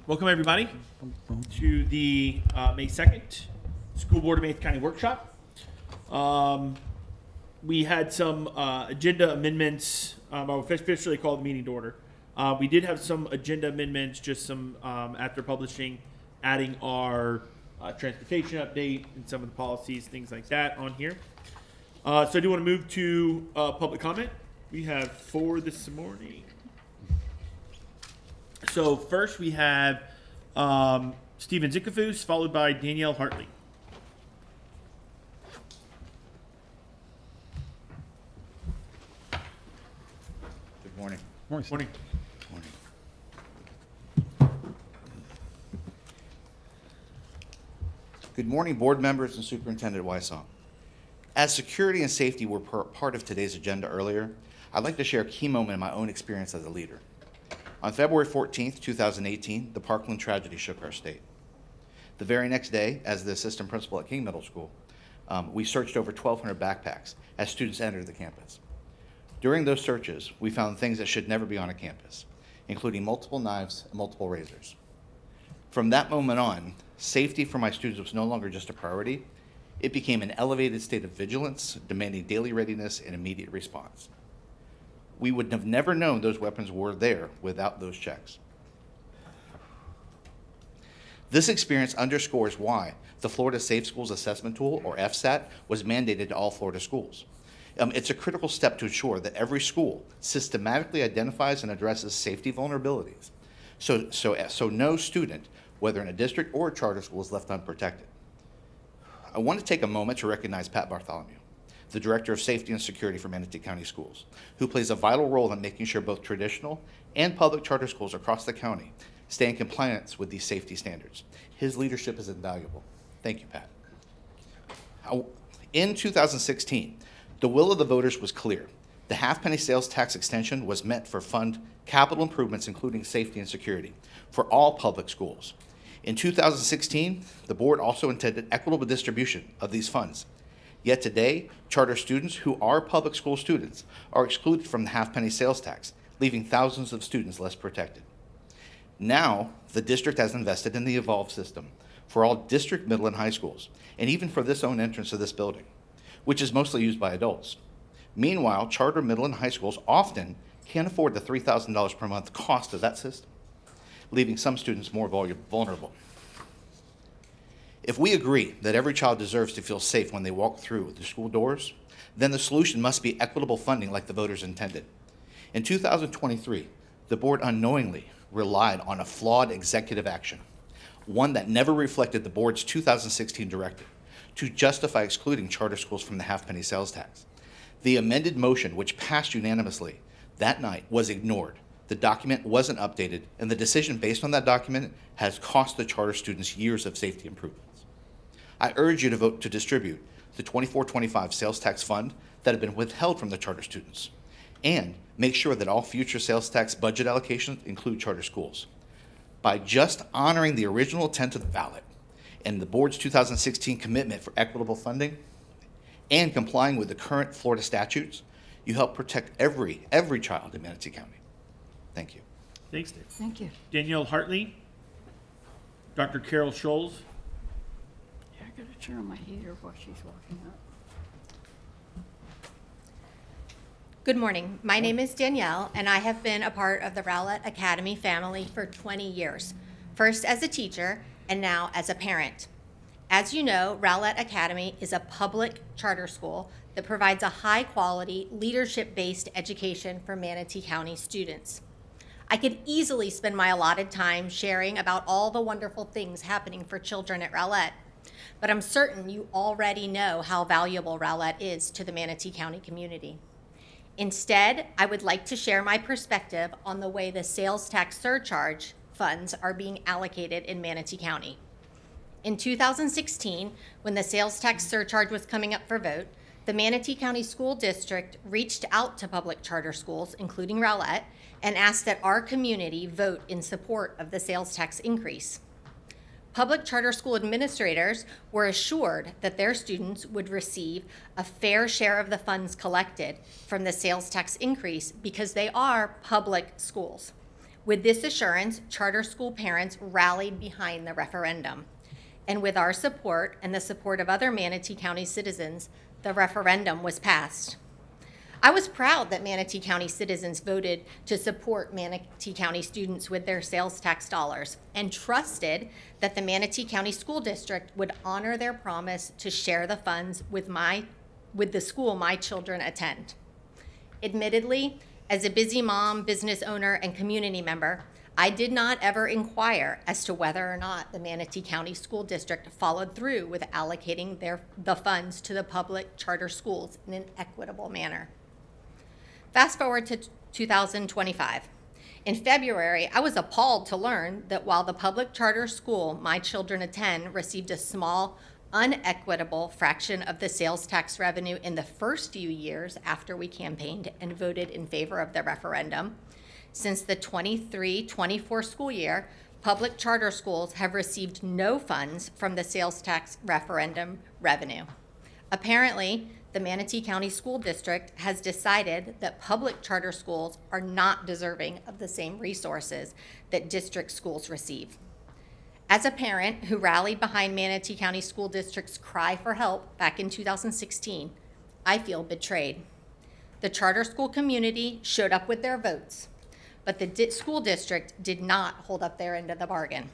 Welcome everybody to the May 2nd School Board of Manatee County Workshop. We had some agenda amendments. I'll officially call the meeting to order. We did have some agenda amendments, just some after publishing, adding our transportation update and some of the policies, things like that on here. So I do want to move to public comment. We have 4 this morning. So first we have Stephen Zicafus, followed by Danielle Hartley. Good morning. Morning. Good morning, board members and Superintendent Wysong. As security and safety were part of today's agenda earlier, I'd like to share a key moment in my own experience as a leader. On February 14th, 2018, the Parkland tragedy shook our state. The very next day, as the assistant principal at King Middle School, we searched over 1,200 backpacks as students entered the campus. During those searches, we found things that should never be on a campus, including multiple knives and multiple razors. From that moment on, safety for my students was no longer just a priority. It became an elevated state of vigilance, demanding daily readiness and immediate response. We would have never known those weapons were there without those checks. This experience underscores why the Florida Safe Schools Assessment Tool, or FSAT, was mandated to all Florida schools. It's a critical step to ensure that every school systematically identifies and addresses safety vulnerabilities, so no student, whether in a district or a charter school, is left unprotected. I want to take a moment to recognize Pat Bartholomew, the Director of Safety and Security for Manatee County Schools, who plays a vital role in making sure both traditional and public charter schools across the county stay in compliance with these safety standards. His leadership is invaluable. Thank you, Pat. In 2016, the will of the voters was clear. The half-penny sales tax extension was meant for fund capital improvements, including safety and security, for all public schools. In 2016, the board also intended equitable distribution of these funds. Yet today, charter students who are public school students are excluded from the half-penny sales tax, leaving thousands of students less protected. Now, the district has invested in the Evolve system for all district middle and high schools, and even for this own entrance to this building, which is mostly used by adults. Meanwhile, charter middle and high schools often can't afford the $3,000 per month cost of that system, leaving some students more vulnerable. If we agree that every child deserves to feel safe when they walk through the school doors, then the solution must be equitable funding like the voters intended. In 2023, the board unknowingly relied on a flawed executive action, one that never reflected the board's 2016 directive, to justify excluding charter schools from the half-penny sales tax. The amended motion, which passed unanimously that night, was ignored. The document wasn't updated, and the decision based on that document has cost the charter students years of safety improvements. I urge you to vote to distribute the 24-25 sales tax fund that had been withheld from the charter students, and make sure that all future sales tax budget allocations include charter schools. By just honoring the original intent of the ballot and the board's 2016 commitment for equitable funding and complying with the current Florida statutes, you help protect every child in Manatee County. Thank you. Thanks, Dave. Thank you. Danielle Hartley, Dr. Carol Scholes. Yeah, I gotta turn on my heater while she's walking up. Good morning. My name is Danielle, and I have been a part of the Rowlett Academy family for 20 years, first as a teacher and now as a parent. As you know, Rowlett Academy is a public charter school that provides a high-quality, leadership-based education for Manatee County students. I could easily spend my allotted time sharing about all the wonderful things happening for children at Rowlett, but I'm certain you already know how valuable Rowlett is to the Manatee County community. Instead, I would like to share my perspective on the way the sales tax surcharge funds are being allocated in Manatee County. In 2016, when the sales tax surcharge was coming up for vote, the Manatee County School District reached out to public charter schools, including Rowlett, and asked that our community vote in support of the sales tax increase. Public charter school administrators were assured that their students would receive a fair share of the funds collected from the sales tax increase because they are public schools. With this assurance, charter school parents rallied behind the referendum. And with our support and the support of other Manatee County citizens, the referendum was passed. I was proud that Manatee County citizens voted to support Manatee County students with their sales tax dollars and trusted that the Manatee County School District would honor their promise to share the funds with the school my children attend. Admittedly, as a busy mom, business owner, and community member, I did not ever inquire as to whether or not the Manatee County School District followed through with allocating the funds to the public charter schools in an equitable manner. Fast forward to 2025. In February, I was appalled to learn that while the public charter school my children attend received a small, unequitable fraction of the sales tax revenue in the first few years after we campaigned and voted in favor of the referendum, since the 23-24 school year, public charter schools have received no funds from the sales tax referendum revenue. Apparently, the Manatee County School District has decided that public charter schools are not deserving of the same resources that district schools receive. As a parent who rallied behind Manatee County School District's cry for help back in 2016, I feel betrayed. The charter school community showed up with their votes, but the school district did not hold up their end of the bargain.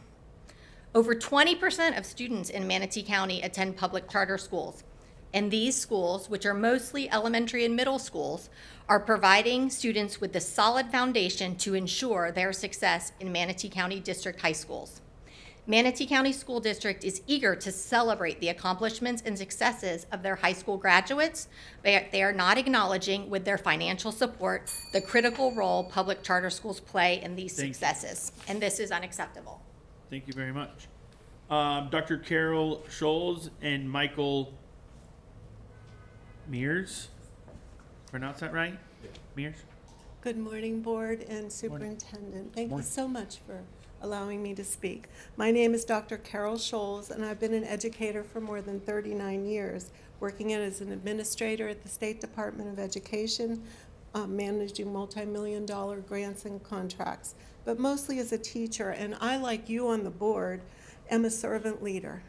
Over 20% of students in Manatee County attend public charter schools. And these schools, which are mostly elementary and middle schools, are providing students with the solid foundation to ensure their success in Manatee County District high schools. Manatee County School District is eager to celebrate the accomplishments and successes of their high school graduates, but they are not acknowledging with their financial support the critical role public charter schools play in these successes. And this is unacceptable. Thank you very much. Dr. Carol Scholes and Michael Mears, pronounce that right? Mears? Good morning, Board and Superintendent. Thank you so much for allowing me to speak. My name is Dr. Carol Scholes, and I've been an educator for more than 39 years, working as an administrator at the State Department of Education, managing multi-million-dollar grants and contracts, but mostly as a teacher. And I, like you on the board, am a servant leader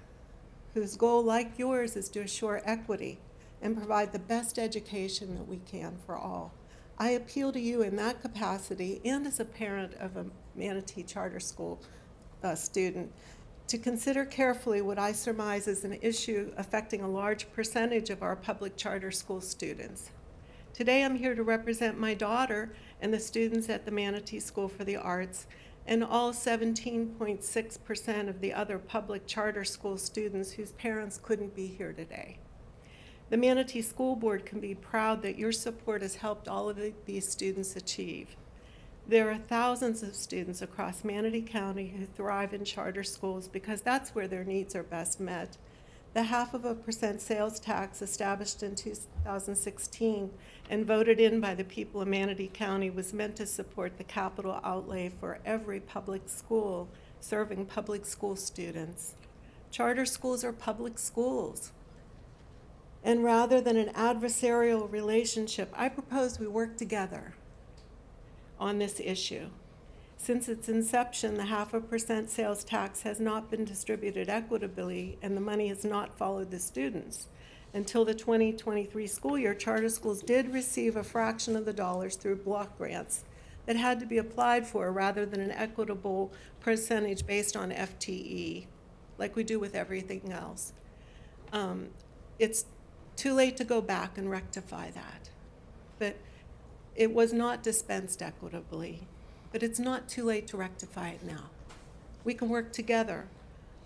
whose goal, like yours, is to assure equity and provide the best education that we can for all. I appeal to you in that capacity and as a parent of a Manatee Charter School student to consider carefully what I surmise is an issue affecting a large percentage of our public charter school students. Today I'm here to represent my daughter and the students at the Manatee School for the Arts and all 17.6% of the other public charter school students whose parents couldn't be here today. The Manatee School Board can be proud that your support has helped all of these students achieve. There are thousands of students across Manatee County who thrive in charter schools because that's where their needs are best met. The 0.5% sales tax established in 2016 and voted in by the people of Manatee County was meant to support the capital outlay for every public school serving public school students. Charter schools are public schools. And rather than an adversarial relationship, I propose we work together on this issue. Since its inception, the 0.5% sales tax has not been distributed equitably, and the money has not followed the students. Until the 2023 school year, charter schools did receive a fraction of the dollars through block grants that had to be applied for rather than an equitable percentage based on FTE, like we do with everything else. It's too late to go back and rectify that. But it was not dispensed equitably. But it's not too late to rectify it now. We can work together.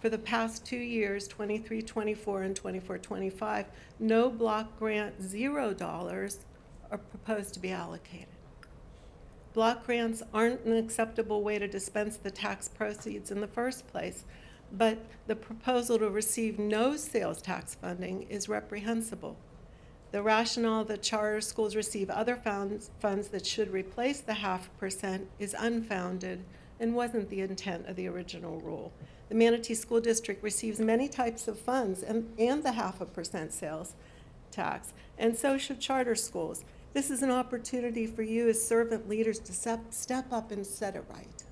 For the past 2 years, 23-24 and 24-25, no block grant, $0 are proposed to be allocated. Block grants aren't an acceptable way to dispense the tax proceeds in the first place, but the proposal to receive no sales tax funding is reprehensible. The rationale that charter schools receive other funds that should replace the 0.5% is unfounded and wasn't the intent of the original rule. The Manatee School District receives many types of funds and the 0.5% sales tax, and so should charter schools. This is an opportunity for you as servant leaders to step up and set it right.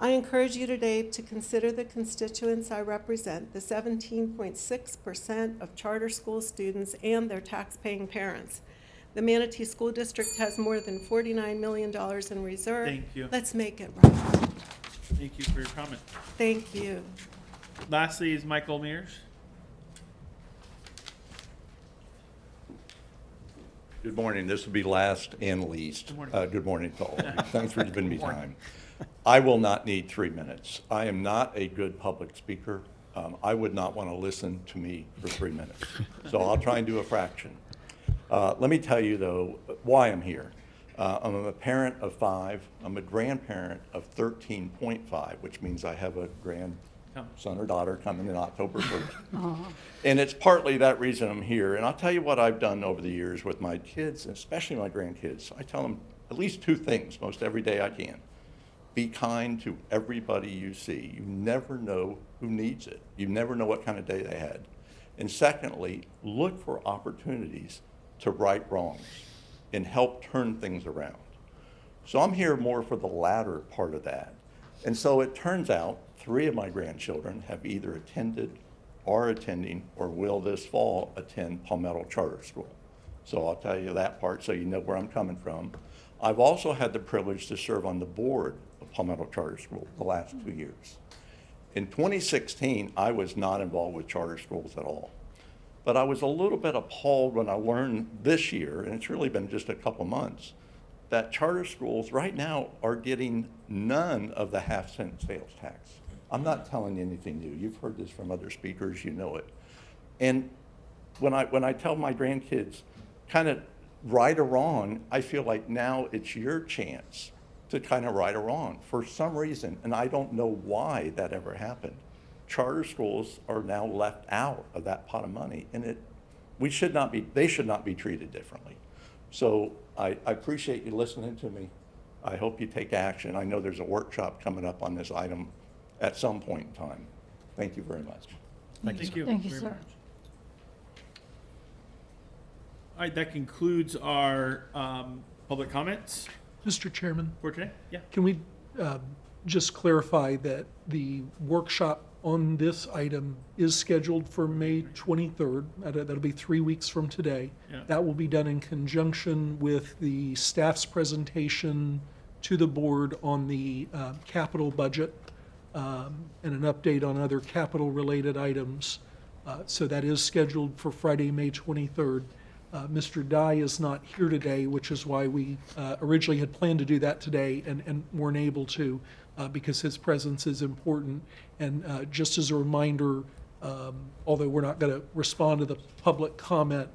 I encourage you today to consider the constituents I represent, the 17.6% of charter school students and their tax-paying parents. The Manatee School District has more than $49 million in reserve. Thank you. Let's make it right. Thank you for your comment. Thank you. Lastly is Michael Mears. Good morning. This will be last and least. Good morning. Good morning to all of you. Thanks for giving me time. I will not need 3 minutes. I am not a good public speaker. I would not want to listen to me for 3 minutes. So I'll try and do a fraction. Let me tell you, though, why I'm here. I'm a parent of 5. I'm a grandparent of 13.5, which means I have a grandson or daughter coming in October 1st. And it's partly that reason I'm here. And I'll tell you what I've done over the years with my kids, and especially my grandkids. I tell them at least 2 things most every day I can. Be kind to everybody you see. You never know who needs it. You never know what kind of day they had. And secondly, look for opportunities to right wrongs and help turn things around. So I'm here more for the latter part of that. And so it turns out 3 of my grandchildren have either attended, are attending, or will this fall attend Palmetto Charter School. So I'll tell you that part so you know where I'm coming from. I've also had the privilege to serve on the board of Palmetto Charter School the last 2 years. In 2016, I was not involved with charter schools at all. But I was a little bit appalled when I learned this year, and it's really been just a couple months, that charter schools right now are getting none of the half-cent sales tax. I'm not telling you anything new. You've heard this from other speakers, you know it. And when I tell my grandkids, kind of right or wrong, I feel like now it's your chance to kind of right or wrong. For some reason, and I don't know why that ever happened, charter schools are now left out of that pot of money, and they should not be treated differently. So I appreciate you listening to me. I hope you take action. I know there's a workshop coming up on this item at some point in time. Thank you very much. Thank you. Thank you, very sir. much. All right, that concludes our public comments Mr. Chairman, for today. Yeah. can we just clarify that the workshop on this item is scheduled for May 23rd? That'll be 3 weeks from today. Yeah. That will be done in conjunction with the staff's presentation to the board on the capital budget and an update on other capital-related items. So that is scheduled for Friday, May 23rd. Mr. Dye is not here today, which is why we originally had planned to do that today and weren't able to because his presence is important. And just as a reminder, although we're not going to respond to the public comment,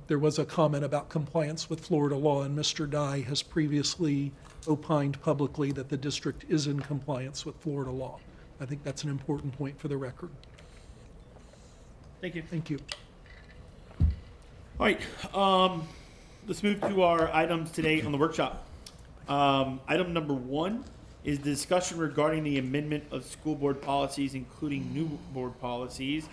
there was a comment about compliance with Florida law, and Mr. Dye has previously opined publicly that the district is in compliance with Florida law. I think that's an important point for the record. Thank you. Thank you. All right, let's move to our items today on the workshop. Item number 1 is the discussion regarding the amendment of school board policies, including new board policies.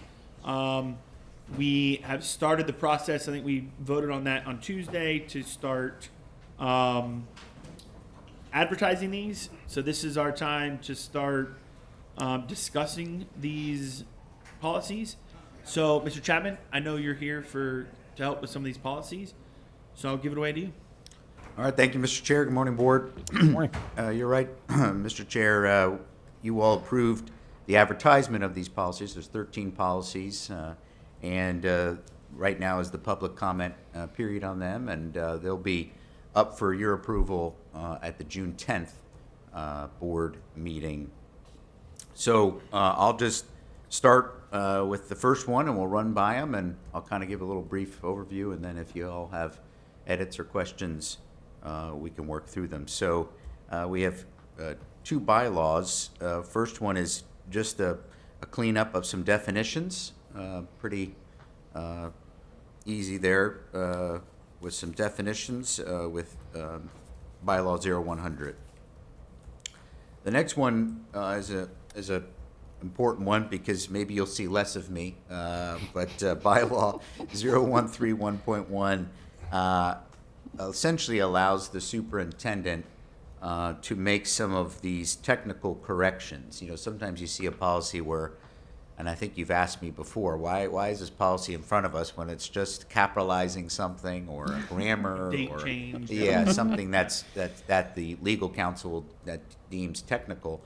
We have started the process. I think we voted on that on Tuesday to start advertising these. So this is our time to start discussing these policies. So, Mr. Chapman, I know you're here to help with some of these policies, so I'll give it away to you. All right, thank you, Mr. Chair. Good morning, Board. Good morning. You're right, Mr. Chair. You all approved the advertisement of these policies. There's 13 policies, and right now is the public comment period on them, and they'll be up for your approval at the June 10th board meeting. So I'll just start with the first one, and we'll run by them, and I'll kind of give a little brief overview, and then if you all have edits or questions, we can work through them. So we have 2 bylaws. First one is just a cleanup of some definitions. Pretty easy there with some definitions with bylaw 0100. The next one is a important one because maybe you'll see less of me, but bylaw 0131.1 essentially allows the superintendent to make some of these technical corrections. You know, sometimes you see a policy where, and I think you've asked me before, why is this policy in front of us when it's just capitalizing something or a grammar Date or change. yeah, something that the legal counsel that deems technical.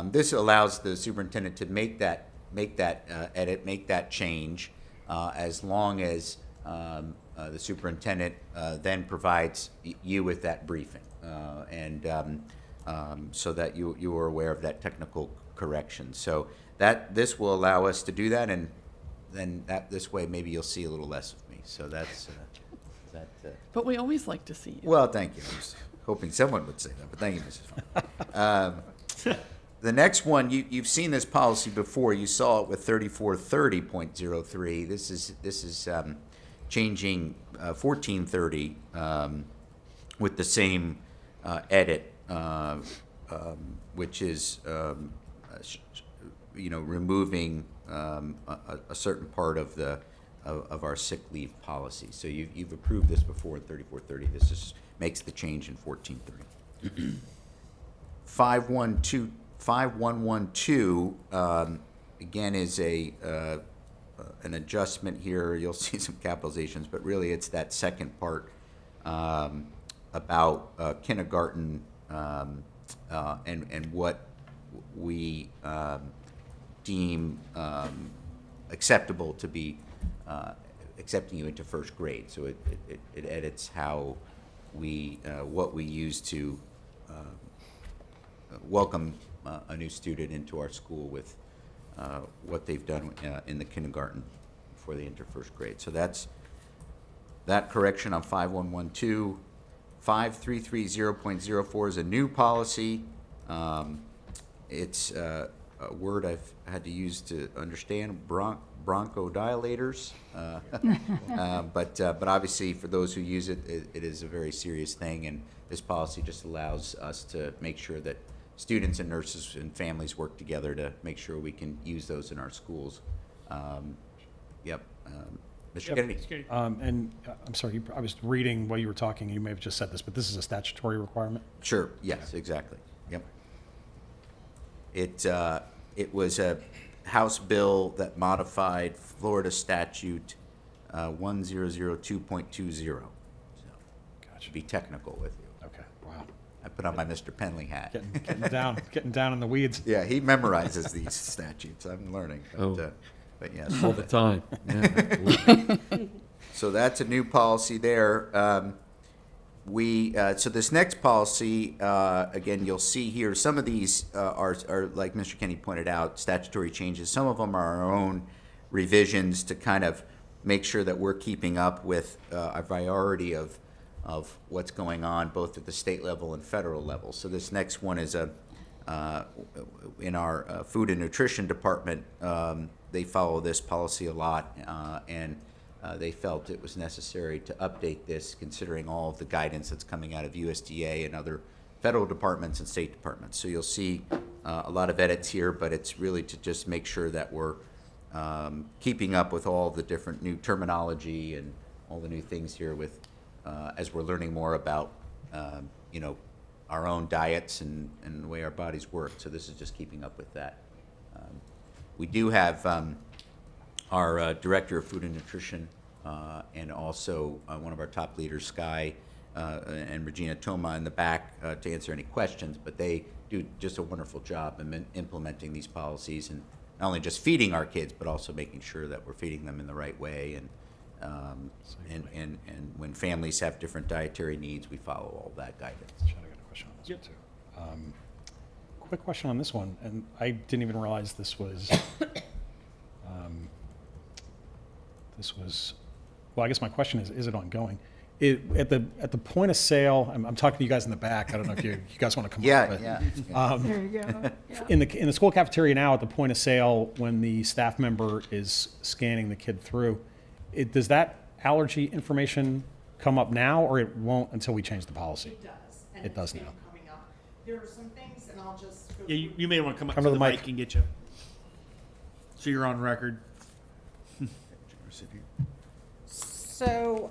This allows the superintendent to make that edit, make that change, as long as the superintendent then provides you with that briefing, so that you are aware of that technical correction. So that this will allow us to do that, and then this way maybe you'll see a little less of me. So that's that. But we always like to see you. Well, thank you. I was hoping someone would say that, but thank you, Mrs. Fong. The next one, you've seen this policy before. You saw it with 3430.03. This is changing 1430 with the same edit, which is removing a certain part of our sick leave policy. So you've approved this before in 3430. This just makes the change in 1430. 5112 again is an adjustment here. You'll see some capitalizations, but really it's that second part about kindergarten and what we deem acceptable to be accepting you into first grade. So it edits how what we use to welcome a new student into our school with what they've done in the kindergarten before they enter first grade. So that's that correction on 5112. 5330.04 is a new policy. It's a word I've had to use to understand, bronchodilators. But obviously for those who use it, it is a very serious thing, and this policy just allows us to make sure that students and nurses and families work together to make sure we can use those in our schools. Mr. Kennedy? And I'm sorry, I was reading while you were talking, you may have just said this, but this is a statutory requirement? Sure, yes, exactly. Yep. It was a House bill that modified Florida statute 1002.20. So, Gotcha. to be technical with you. Okay, wow. I put on my Mr. Penley hat. Getting down in the weeds. Yeah, he memorizes these statutes. I'm learning. But yes. All the time. So that's a new policy there. So this next policy, again, you'll see here, some of these are, like Mr. Kenny pointed out, statutory changes. Some of them are our own revisions to kind of make sure that we're keeping up with a variety of what's going on, both at the state level and federal level. So this next one is in our food and nutrition department. They follow this policy a lot, and they felt it was necessary to update this considering all of the guidance that's coming out of USDA and other federal departments and state departments. So you'll see a lot of edits here, but it's really to just make sure that we're keeping up with all the different new terminology and all the new things here with as we're learning more about our own diets and the way our bodies work. So this is just keeping up with that. We do have our Director of Food and Nutrition and also one of our top leaders, Sky and Regina Toma, in the back to answer any questions, but they do just a wonderful job in implementing these policies and not only just feeding our kids, but also making sure that we're feeding them in the right way. And when families have different dietary needs, we follow all that guidance. I got a question on this one too. Quick question on this one, and I didn't even realize this was. Well, I guess my question is it ongoing? At the point of sale, I'm talking to you guys in the back. I don't know if you guys want to come up. Yeah. There you go. Yeah. In the school cafeteria now, at the point of sale, when the staff member is scanning the kid through, does that allergy information come up now, or it won't until we change the policy? It does. And It does it's now. Coming up. There are some things, and I'll just go Yeah, you may want to come up Come to to the the mic mic. and get you. So you're on record. So,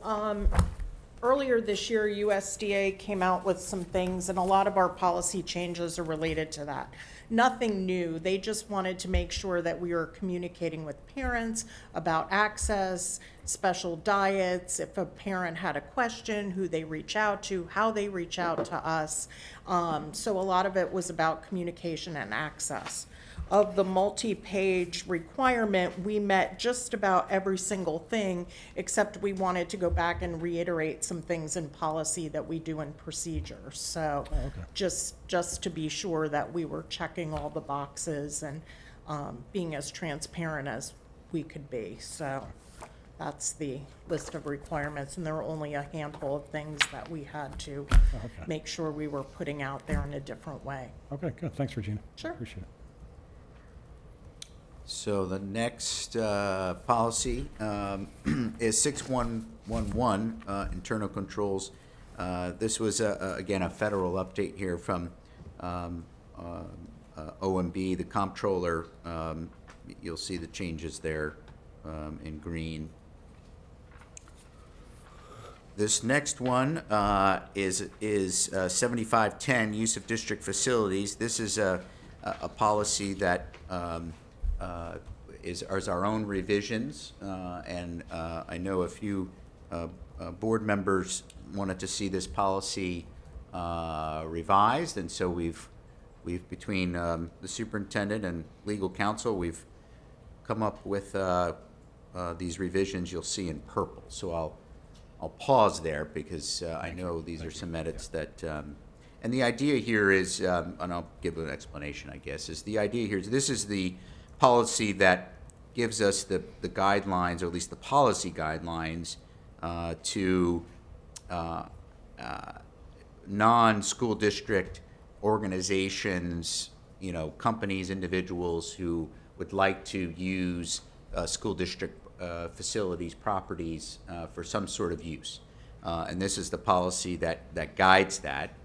earlier this year, USDA came out with some things, and a lot of our policy changes are related to that. Nothing new. They just wanted to make sure that we were communicating with parents about access, special diets, if a parent had a question, who they reach out to, how they reach out to us. So a lot of it was about communication and access. Of the multi-page requirement, we met just about every single thing, except we wanted to go back and reiterate some things in policy that we do in procedure. So just to be sure that we were checking all the boxes and being as transparent as we could be. So that's the list of requirements, and there were only a handful of things that we had to make sure we were putting out there in a different way. Okay, good. Thanks, Regina. Sure. Appreciate it. So the next policy is 6111, internal controls. This was, again, a federal update here from OMB, the comptroller. You'll see the changes there in green. This next one is 7510, use of district facilities. This is a policy that is our own revisions, and I know a few board members wanted to see this policy revised, and so we've between the superintendent and legal counsel, we've come up with these revisions you'll see in purple. So I'll pause there because I know these are some edits that. And the idea here is, and I'll give an explanation, I guess, is the idea here is this is the policy that gives us the guidelines, or at least the policy guidelines, to non-school district organizations, companies, individuals who would like to use school district facilities, properties for some sort of use. And this is the policy that guides that.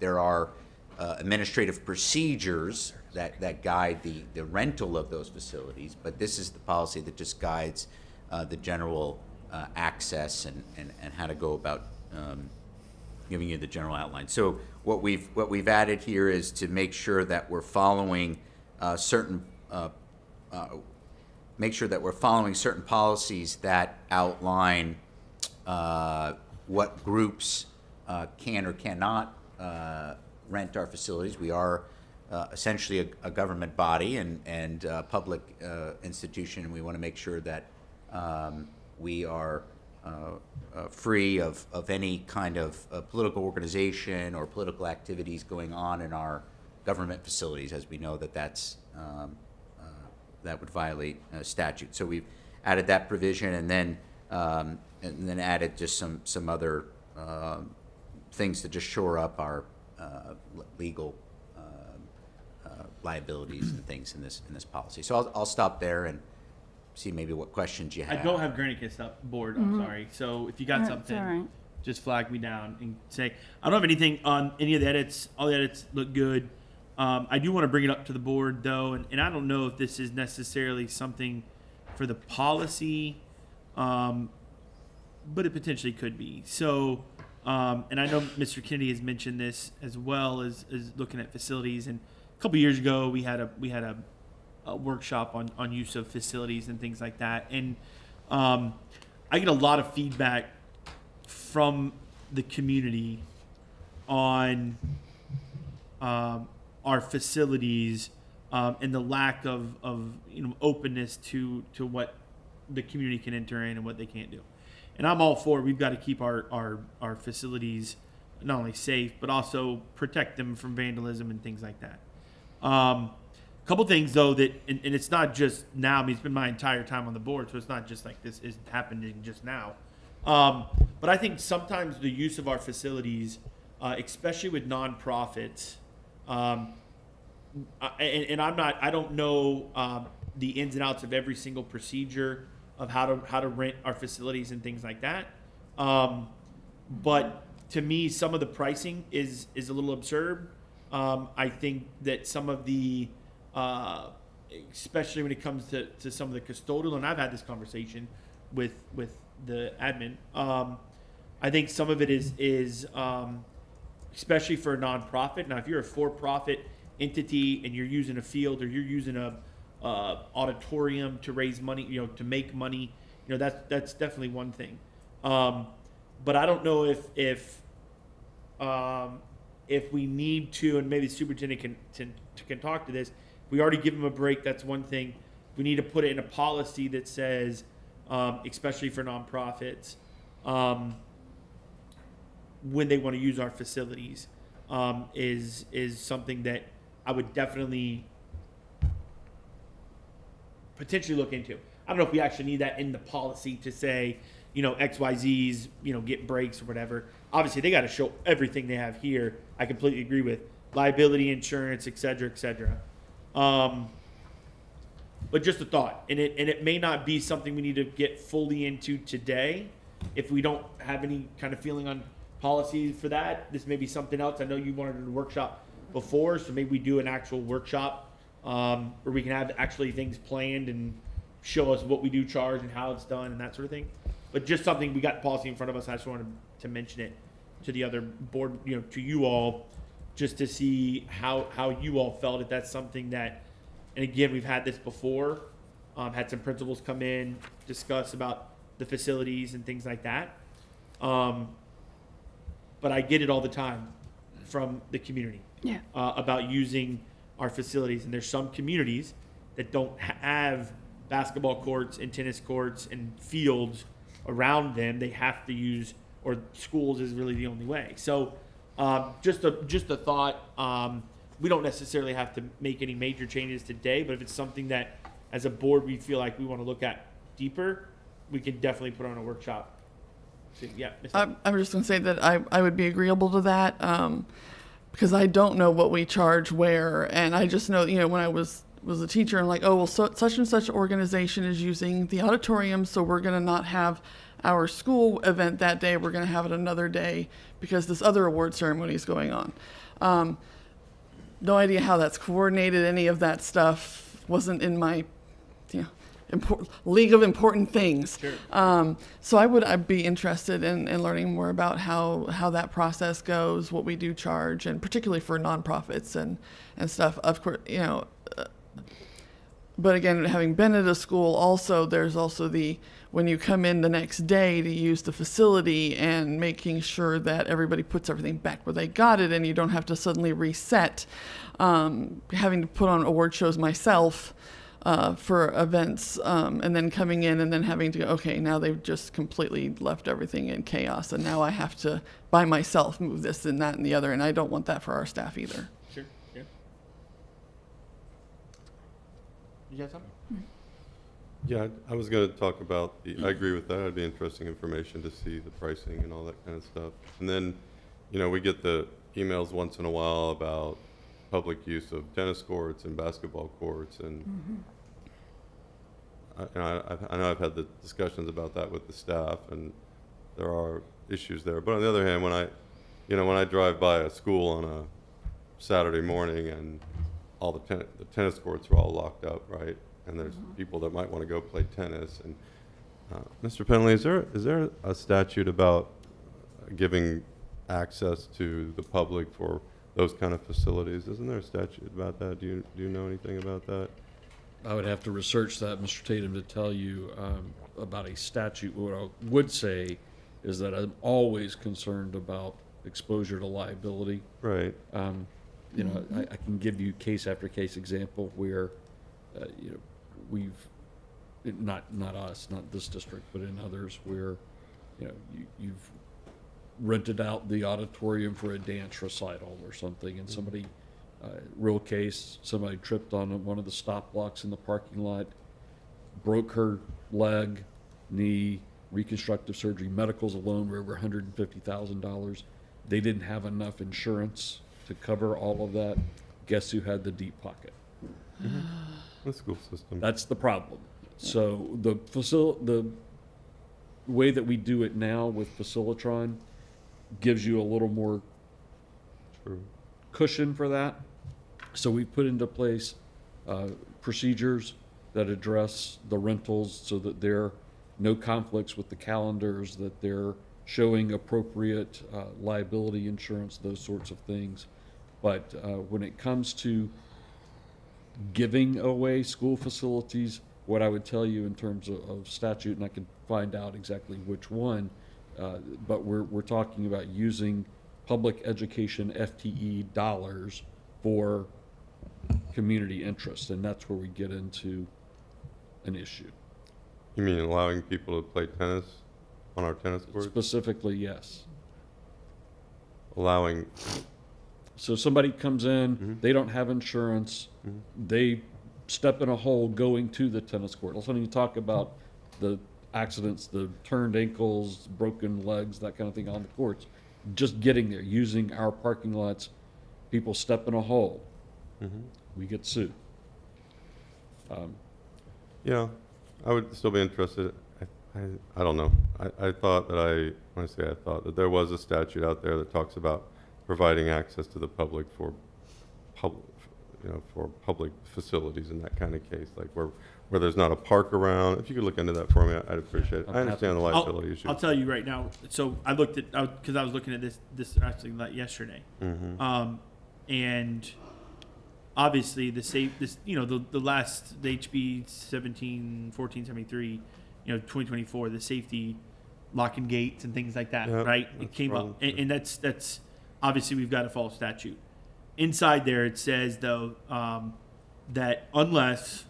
There are administrative procedures that guide the rental of those facilities, but this is the policy that just guides the general access and how to go about giving you the general outline. So what we've added here is to make sure that we're following certain policies that outline what groups can or cannot rent our facilities. We are essentially a government body and a public institution, and we want to make sure that we are free of any kind of political organization or political activities going on in our government facilities, as we know that that would violate statute. So we've added that provision, and then added just some other things to just shore up our legal liabilities and things in this policy. So I'll stop there and see maybe what questions you have. I don't have Granicus up board. I'm sorry. So if you got That's something, all right. just flag me down and say I don't have anything on any of the edits. All the edits look good. I do want to bring it up to the board though, and I don't know if this is necessarily something for the policy, but it potentially could be. So, and I know Mr. Kennedy has mentioned this as well as looking at facilities. And a couple years ago, we had a workshop on use of facilities and things like that. And I get a lot of feedback from the community on our facilities and the lack of openness to what the community can enter in and what they can't do. And I'm all for we've got to keep our facilities not only safe but also protect them from vandalism and things like that. Couple things though that and it's not just now. I mean, it's been my entire time on the board, so it's not just like this is happening just now. But I think sometimes the use of our facilities, especially with nonprofits, and I don't know the ins and outs of every single procedure of how to rent our facilities and things like that. But to me, some of the pricing is a little absurd. I think that some of the especially when it comes to some of the custodial, and I've had this conversation with the admin. I think some of it is especially for a nonprofit. Now, if you're a for-profit entity and you're using a field or you're using a auditorium to raise money, to make money, that's definitely one thing. But I don't know if we need to, and maybe the superintendent can talk to this. If we already give them a break, that's one thing. We need to put it in a policy that says, especially for nonprofits, when they want to use our facilities, is something that I would definitely potentially look into. I don't know if we actually need that in the policy to say, XYZs, get breaks or whatever. Obviously, they got to show everything they have here. I completely agree with liability insurance, et cetera, et cetera. But just a thought, and it may not be something we need to get fully into today. If we don't have any kind of feeling on policy for that, this may be something else. I know you wanted a workshop before, so maybe we do an actual workshop where we can have actually things planned and show us what we do charge and how it's done and that sort of thing. But just something, we got policy in front of us. I just wanted to mention it to the other board, to you all, just to see how you all felt, if that's something that, and again, we've had this before, had some principals come in, discuss about the facilities and things like that. But I get it all the time from the community about using our facilities. And there's some communities that don't have basketball courts and tennis courts and fields around them. They have to use, or schools is really the only way. So just a thought. We don't necessarily have to make any major changes today, but if it's something that as a board we feel like we want to look at deeper, we can definitely put on a workshop. So, yeah, I'm just going to say that I would be agreeable to that because I don't know what we charge where, and I just know, when I was a teacher, I'm like, oh, well, such and such organization is using the auditorium, so we're going to not have our school event that day. We're going to have it another day because this other award ceremony is going on. No idea how that's coordinated. Any of that stuff wasn't in my league of important things. Sure. So I'd be interested in learning more about how that process goes, what we do charge, and particularly for nonprofits and stuff. Of course, but again, having been at a school, also there's also when you come in the next day to use the facility and making sure that everybody puts everything back where they got it, and you don't have to suddenly reset. Having to put on award shows myself for events, and then coming in and then having to go, okay, now they've just completely left everything in chaos, and now I have to by myself move this and that and the other, and I don't want that for our staff either. Sure. Yeah. You got something? Yeah, I was going to talk about I agree with that. It'd be interesting information to see the pricing and all that kind of stuff. And then, we get the emails once in a while about public use of tennis courts and basketball courts, and I know I've had the discussions about that with the staff, and there are issues there. But on the other hand, when I drive by a school on a Saturday morning and all the tennis courts are all locked up, right? And there's people that might want to go play tennis. And Mr. Penley, is there a statute about giving access to the public for those kind of facilities? Isn't there a statute about that? Do you know anything about that? I would have to research that, Mr. Tatum, to tell you about a statute. What I would say is that I'm always concerned about exposure to liability. Right. I can give you case after case example where, we've, not us, not this district, but in others where, you've rented out the auditorium for a dance recital or something, and somebody, real case, somebody tripped on one of the stop blocks in the parking lot, broke her leg, knee, reconstructive surgery, medicals alone were over $150,000. They didn't have enough insurance to cover all of that. Guess who had the deep pocket? The school system. That's the problem. So the way that we do it now with Facilitron gives you a little more cushion for that. So we put into place procedures that address the rentals so that there are no conflicts with the calendars, that they're showing appropriate liability insurance, those sorts of things. But when it comes to giving away school facilities, what I would tell you in terms of statute, and I can find out exactly which one, but we're talking about using public education FTE dollars for community interest, and that's where we get into an issue. You mean allowing people to play tennis on our tennis courts? Specifically, yes. Allowing, So somebody comes in, they don't have insurance, they step in a hole going to the tennis court. All of a sudden you talk about the accidents, the turned ankles, broken legs, that kind of thing on the courts. Just getting there, using our parking lots, people step in a hole, we get sued. yeah, I would still be interested. I don't know. I thought that when I say I thought, that there was a statute out there that talks about providing access to the public for public facilities in that kind of case, like where there's not a park around. If you could look into that for me, I'd appreciate it. I understand the liability issue. I'll tell you right now. So I looked at, because I was looking at this actually yesterday, and obviously the last the HB 1473, 2024, the safety locking gates and things like that, Yep, right? It that's came wrong. up, and that's obviously we've got to follow statute. Inside there, it says though that unless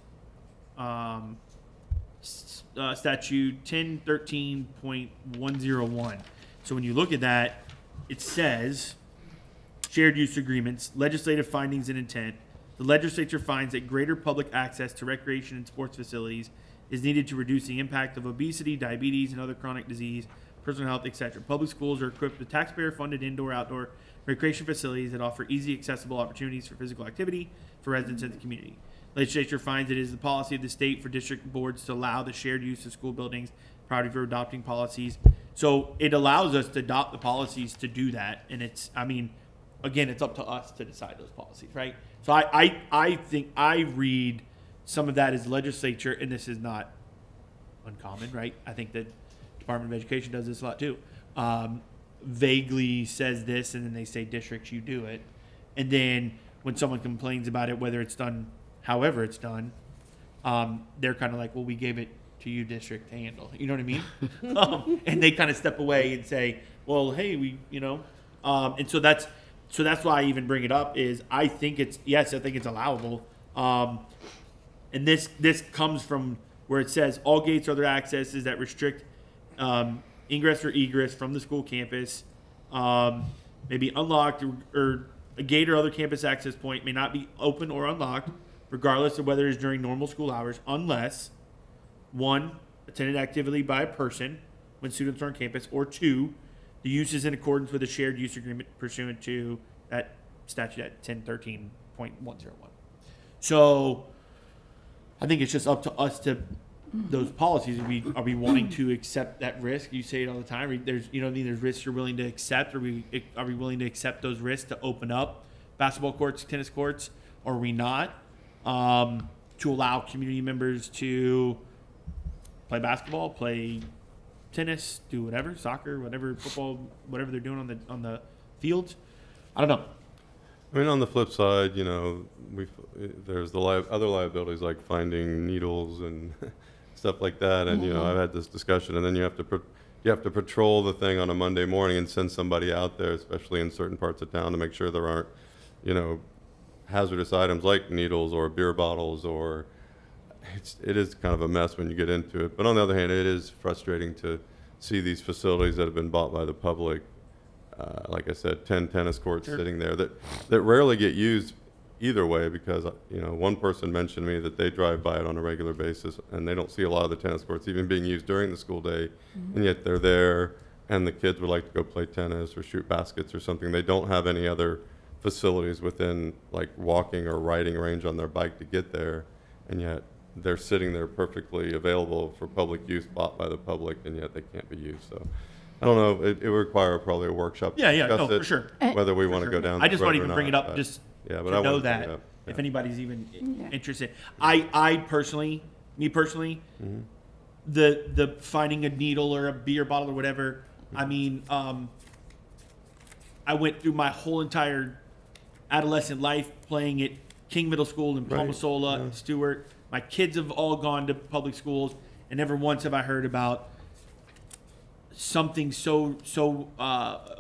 statute 1013.101. So when you look at that, it says shared use agreements, legislative findings and intent. The legislature finds that greater public access to recreation and sports facilities is needed to reduce the impact of obesity, diabetes, and other chronic disease, personal health, etc. Public schools are equipped with taxpayer-funded indoor-outdoor recreation facilities that offer easy, accessible opportunities for physical activity for residents of the community. Legislature finds it is the policy of the state for district boards to allow the shared use of school buildings, priority for adopting policies. So it allows us to adopt the policies to do that. And again, it's up to us to decide those policies, right? So I think I read some of that as legislature, and this is not uncommon, right? I think the Department of Education does this a lot too. Vaguely says this, and then they say districts, you do it. And then when someone complains about it, whether it's done however it's done, they're kind of like, well, we gave it to you, district, to handle. You know what I mean? And they kind of step away and say, well, hey, and so that's why I even bring it up is I think it's allowable. And this comes from where it says all gates or other accesses that restrict ingress or egress from the school campus may be unlocked, or a gate or other campus access point may not be open or unlocked regardless of whether it is during normal school hours, unless 1, attended actively by a person when students are on campus, or 2, the use is in accordance with a shared use agreement pursuant to that statute at 1013.101. So I think it's just up to us to those policies. Are we wanting to accept that risk? You say it all the time. There's risks you're willing to accept. Are we willing to accept those risks to open up basketball courts, tennis courts, or are we not? To allow community members to play basketball, play tennis, do whatever, soccer, whatever, football, whatever they're doing on the fields. I don't know. I mean, on the flip side, there's the other liabilities like finding needles and stuff like that. And I've had this discussion, and then you have to patrol the thing on a Monday morning and send somebody out there, especially in certain parts of town, to make sure there aren't, hazardous items like needles or beer bottles, or it is kind of a mess when you get into it. But on the other hand, it is frustrating to see these facilities that have been bought by the public. Like I said, 10 tennis courts sitting there that rarely get used either way, because one person mentioned to me that they drive by it on a regular basis and they don't see a lot of the tennis courts even being used during the school day, and yet they're there, and the kids would like to go play tennis or shoot baskets or something. They don't have any other facilities within like walking or riding range on their bike to get there, and yet they're sitting there perfectly available for public use, bought by the public, and yet they can't be used. So I don't know. It would require probably a workshop. to discuss for it, sure. Whether we want to go down. I just that want to road even or bring it not, up but- just yeah, but to I know wanted to bring that it up. if Yeah. anybody's even interested. I personally, the finding a needle or a beer bottle or whatever I mean, I went through my whole entire adolescent life playing at King Middle School in Right, Palmasola and Stewart. My kids have all gone to public schools, and never once have I heard about something so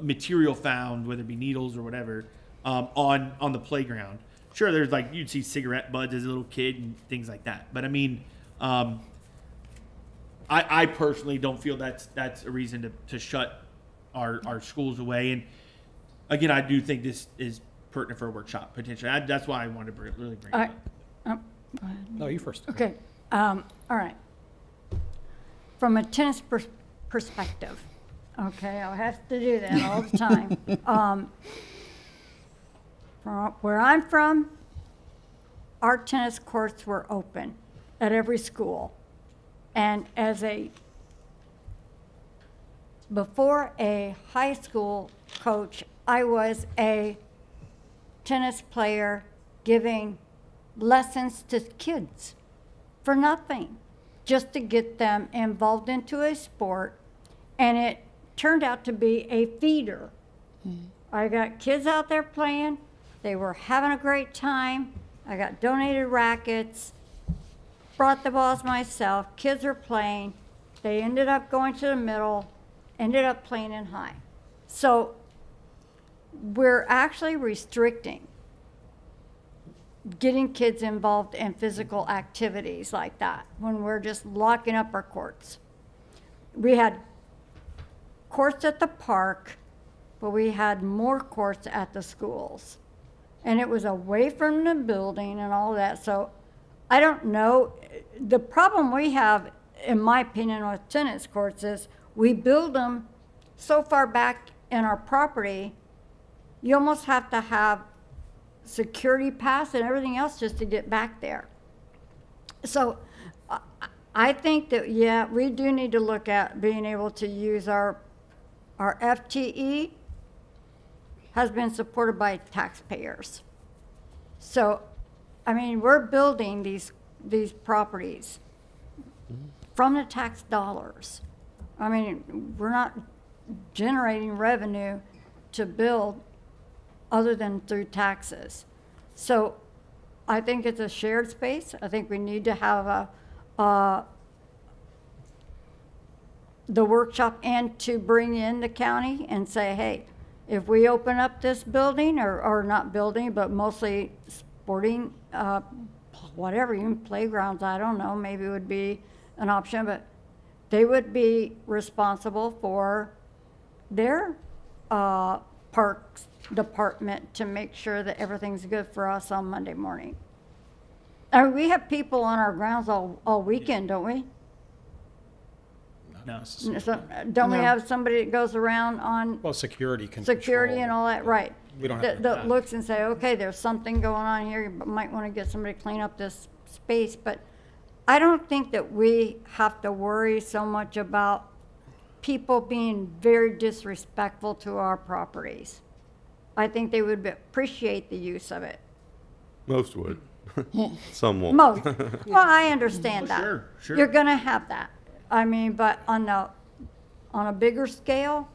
material found, whether it be needles or whatever, on the playground. Sure, there's like you'd see cigarette butts as a little kid and things like that, but I mean, I personally don't feel that's a reason to shut our schools away. And again, I do think this is pertinent for a workshop potentially. That's why I wanted to really bring it I, up. go ahead. No, you first. Okay, all right. From a tennis perspective, okay, I'll have to do that all the time. From where I'm from, our tennis courts were open at every school. And before a high school coach, I was a tennis player giving lessons to kids for nothing, just to get them involved into a sport. And it turned out to be a feeder. I got kids out there playing. They were having a great time. I got donated rackets, brought the balls myself. Kids were playing. They ended up going to the middle, ended up playing in high. So we're actually restricting getting kids involved in physical activities like that when we're just locking up our courts. We had courts at the park, but we had more courts at the schools. And it was away from the building and all that. So I don't know. The problem we have, in my opinion, with tennis courts is we build them so far back in our property, you almost have to have security pass and everything else just to get back there. So I think that, yeah, we do need to look at being able to use our FTE has been supported by taxpayers. So, I mean, we're building these properties from the tax dollars. I mean, we're not generating revenue to build other than through taxes. So I think it's a shared space. I think we need to have the workshop and to bring in the county and say, hey, if we open up this building, or not building, but mostly sporting, whatever, even playgrounds, I don't know, maybe it would be an option, but they would be responsible for their parks department to make sure that everything's good for us on Monday morning. I mean, we have people on our grounds all weekend, don't we? No. So, don't we have somebody that goes around on Well, security can security control. and all that, right? We don't have That looks and say, okay, there's something going on here, you might want to get somebody to clean up this space, but I don't think that we have to worry so much about people being very disrespectful to our properties. I think they would appreciate the use of it. Most would. Some won't. Most. Well, I understand that. Sure. You're gonna have that. I mean, but on a bigger scale,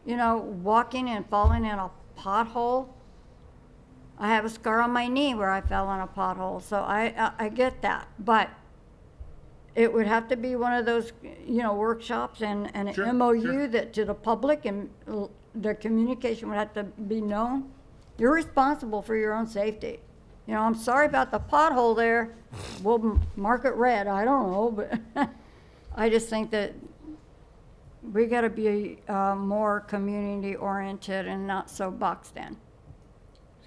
you know, walking and falling in a pothole. I have a scar on my knee where I fell in a pothole, so I get that. But it would have to be one of those, you know, workshops and an Sure, MOU sure. that to the public, and the communication would have to be known. You're responsible for your own safety. You know, I'm sorry about the pothole there. We'll mark it red. I don't know, but I just think that we got to be more community oriented and not so boxed in.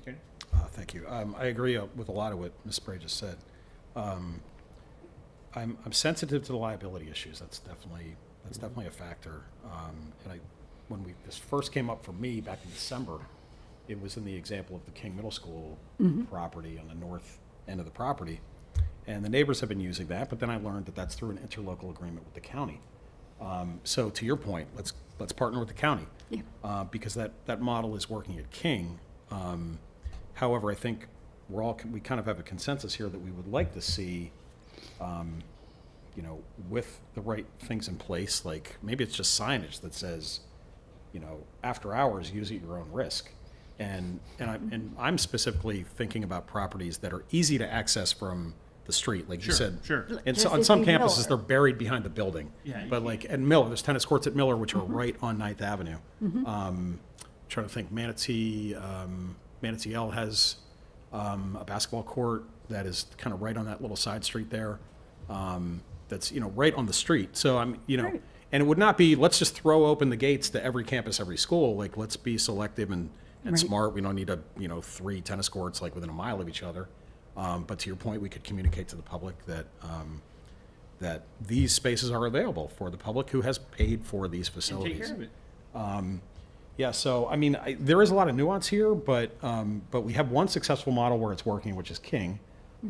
Okay. Thank you. I agree with a lot of what Ms. Spray just said. I'm sensitive to the liability issues. That's definitely a factor. And when this first came up for me back in December, it was in the example of the King Middle School property on the north end of the property, and the neighbors have been using that. But then I learned that that's through an interlocal agreement with the county. So to your point, let's partner with the county, because that model is working at King. However, I think we kind of have a consensus here that we would like to see, you know, with the right things in place, like maybe it's just signage that says, after hours, use at your own risk. And I'm specifically thinking about properties that are easy to access from the street, like you said. Sure. And Just so on if some you campuses, Miller. they're buried behind the building. Yeah, you But like at Miller, there's tennis courts at Miller, which are right on 9th Avenue. Trying to think, Manatee L has a basketball court that is kind of right on that little side street there. That's, right on the street. So Right. and it would not be, let's just throw open the gates to every campus, every school. Like, let's be selective and Right. smart. We don't need 3 tennis courts like within a mile of each other. But to your point, we could communicate to the public that these spaces are available for the public who has paid for these And facilities. take care of it. Yeah, so there is a lot of nuance here, but we have one successful model where it's working, which is King.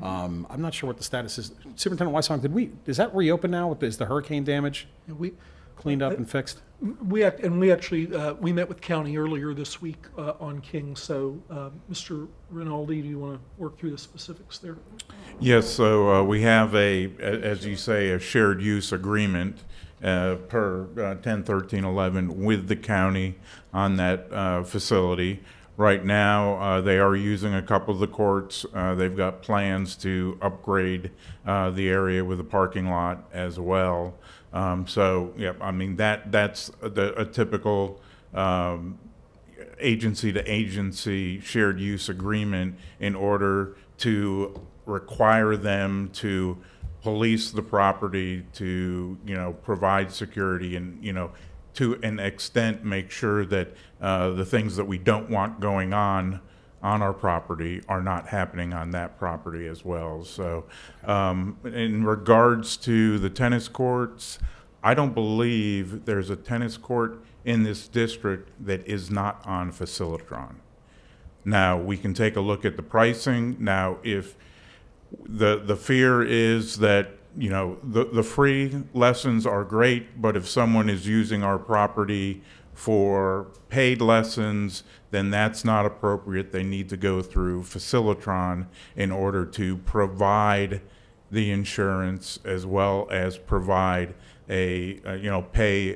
I'm not sure what the status is. Superintendent Weissong, is that reopened now? Is the hurricane damage We, cleaned up and fixed? we actually, we met with county earlier this week on King, so Mr. Rinaldi, do you want to work through the specifics there? Yes, so we have as you say, a shared use agreement per 101311 with the county on that facility. Right now, they are using a couple of the courts. They've got plans to upgrade the area with a parking lot as well. So, yeah, that's a typical agency-to-agency shared use agreement in order to require them to police the property, to provide security, and to an extent make sure that the things that we don't want going on our property are not happening on that property as well. So in regards to the tennis courts, I don't believe there's a tennis court in this district that is not on Facilitron. Now, we can take a look at the pricing. Now, if the fear is that the free lessons are great, but if someone is using our property for paid lessons, then that's not appropriate. They need to go through Facilitron in order to provide the insurance as well as provide pay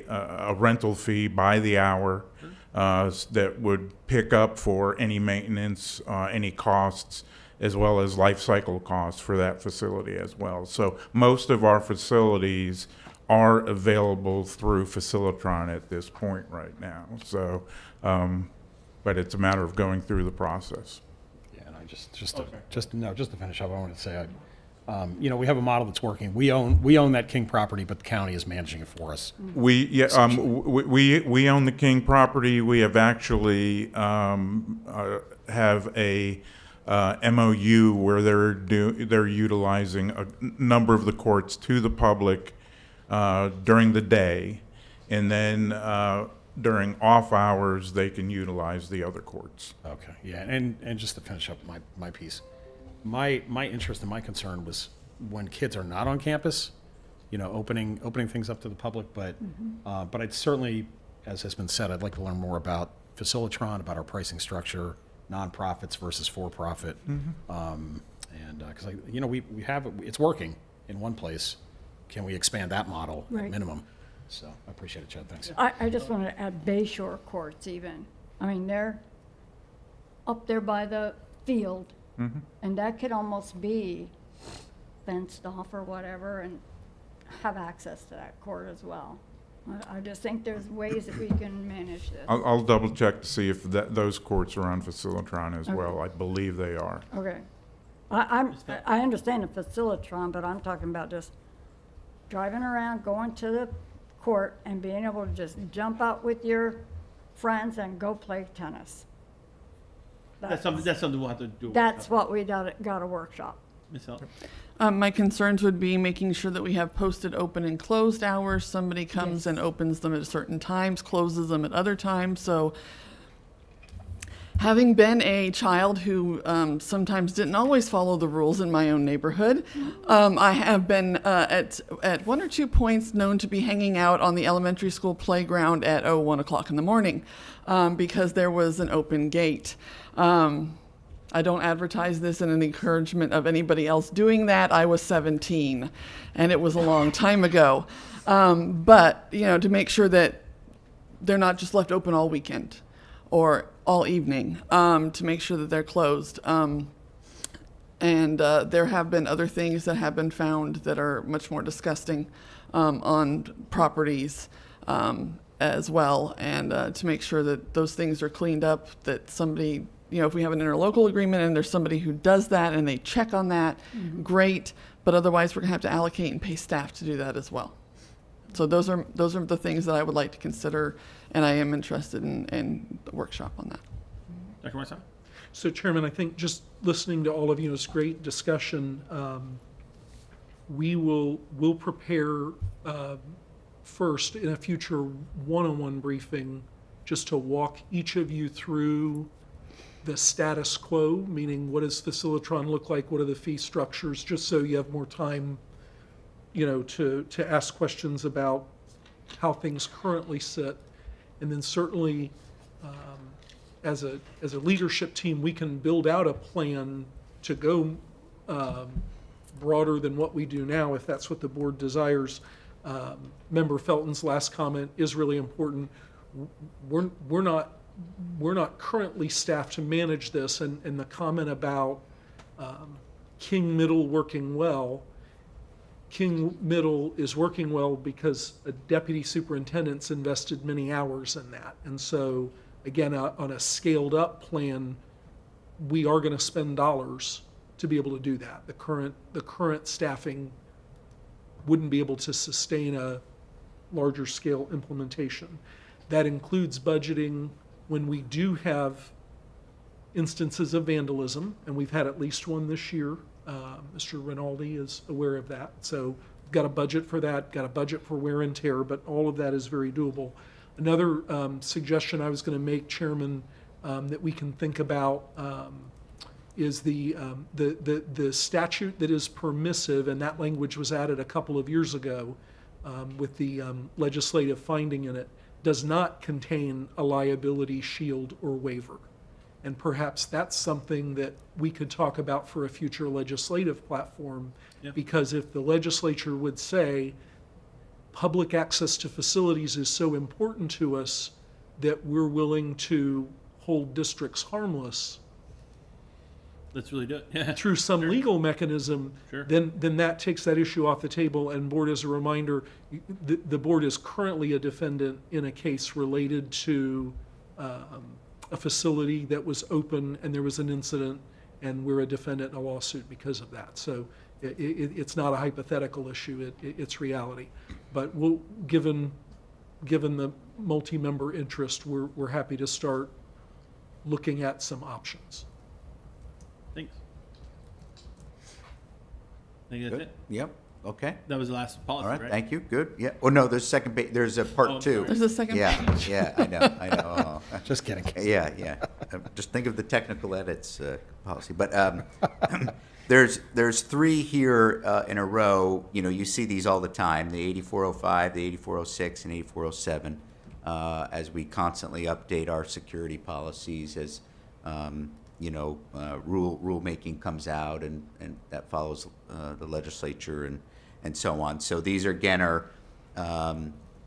a rental fee by the hour that would pick up for any maintenance, any costs, as well as life cycle costs for that facility as well. So most of our facilities are available through Facilitron at this point right now. So, but it's a matter of going through the process. Yeah, and just to finish up, I wanted to say, we have a model that's working. We own that King property, but the county is managing it for us. We own the King property. We have actually have a MOU where they're utilizing a number of the courts to the public during the day, and then during off hours they can utilize the other courts. Okay, yeah, and just to finish up my piece, my interest and my concern was when kids are not on campus, opening things up to the public. But but I'd certainly, as has been said, I'd like to learn more about Facilitron, about our pricing structure, nonprofits versus for-profit, and because we have it's working in one place. Can we expand that model Right. at minimum? So I appreciate it, Chad. Thanks. I just want to add Bayshore courts even. They're up there by the field, and that could almost be fenced off or whatever and have access to that court as well. I just think there's ways that we can manage this. I'll double check to see if those courts are on Facilitron as well. I believe they are. Okay. I understand the Facilitron, but I'm talking about just driving around, going to the court and being able to just jump out with your friends and go play tennis. That's something we'll have to do. That's what we got a workshop. Ms. Heller. My concerns would be making sure that we have posted open and closed hours. Somebody comes and opens them at certain times, closes them at other times. So having been a child who sometimes didn't always follow the rules in my own neighborhood, I have been at one or two points known to be hanging out on the elementary school playground at 1 o'clock in the morning because there was an open gate. I don't advertise this in an encouragement of anybody else doing that. I was 17, and it was a long time ago. But to make sure that they're not just left open all weekend or all evening, to make sure that they're closed. And there have been other things that have been found that are much more disgusting on properties as well. And to make sure that those things are cleaned up, that somebody, if we have an interlocal agreement and there's somebody who does that and they check on that, great. But otherwise, we're going to have to allocate and pay staff to do that as well. So those are the things that I would like to consider, and I am interested in the workshop on that. Dr. Martin? So Chairman, I think just listening to all of you is great discussion. We'll prepare first in a future one-on-one briefing just to walk each of you through the status quo, meaning what does Facilitron look like, what are the fee structures, just so you have more time, to ask questions about how things currently sit. And then certainly, as a leadership team, we can build out a plan to go broader than what we do now, if that's what the board desires. Member Felton's last comment is really important. We're not currently staffed to manage this, and the comment about King Middle working well. King Middle is working well because a deputy superintendent's invested many hours in that. And so, again, on a scaled up plan, we are going to spend dollars to be able to do that. The current staffing wouldn't be able to sustain a larger scale implementation. That includes budgeting when we do have instances of vandalism, and we've had at least one this year. Mr. Rinaldi is aware of that. So we've got a budget for that, got a budget for wear and tear, but all of that is very doable. Another suggestion I was going to make, Chairman, that we can think about is the statute that is permissive, and that language was added a couple of years ago with the legislative finding in it, does not contain a liability shield or waiver. And perhaps that's something that we could talk about for a future legislative platform, because if the legislature would say public access to facilities is so important to us that we're willing to hold districts harmless, Let's really do it. through some legal mechanism, Sure. then that takes that issue off the table. And board, as a reminder, the board is currently a defendant in a case related to a facility that was open and there was an incident, and we're a defendant in a lawsuit because of that. So it's not a hypothetical issue, it's reality. But given the multi-member interest, we're happy to start looking at some options. Thanks. I think that's Good. it. Yep, okay. That was the last policy, All right, right? thank you, good, yeah. Oh, no, there's second page, there's a Oh, part I'm two. sorry. There's a second Yeah, page. yeah, I know. Just kidding. Yeah. Just think of the technical edits policy. But there's three here in a row. You see these all the time, the 8405, the 8406, and 8407, as we constantly update our security policies as, rulemaking comes out and that follows the legislature and so on. So these again are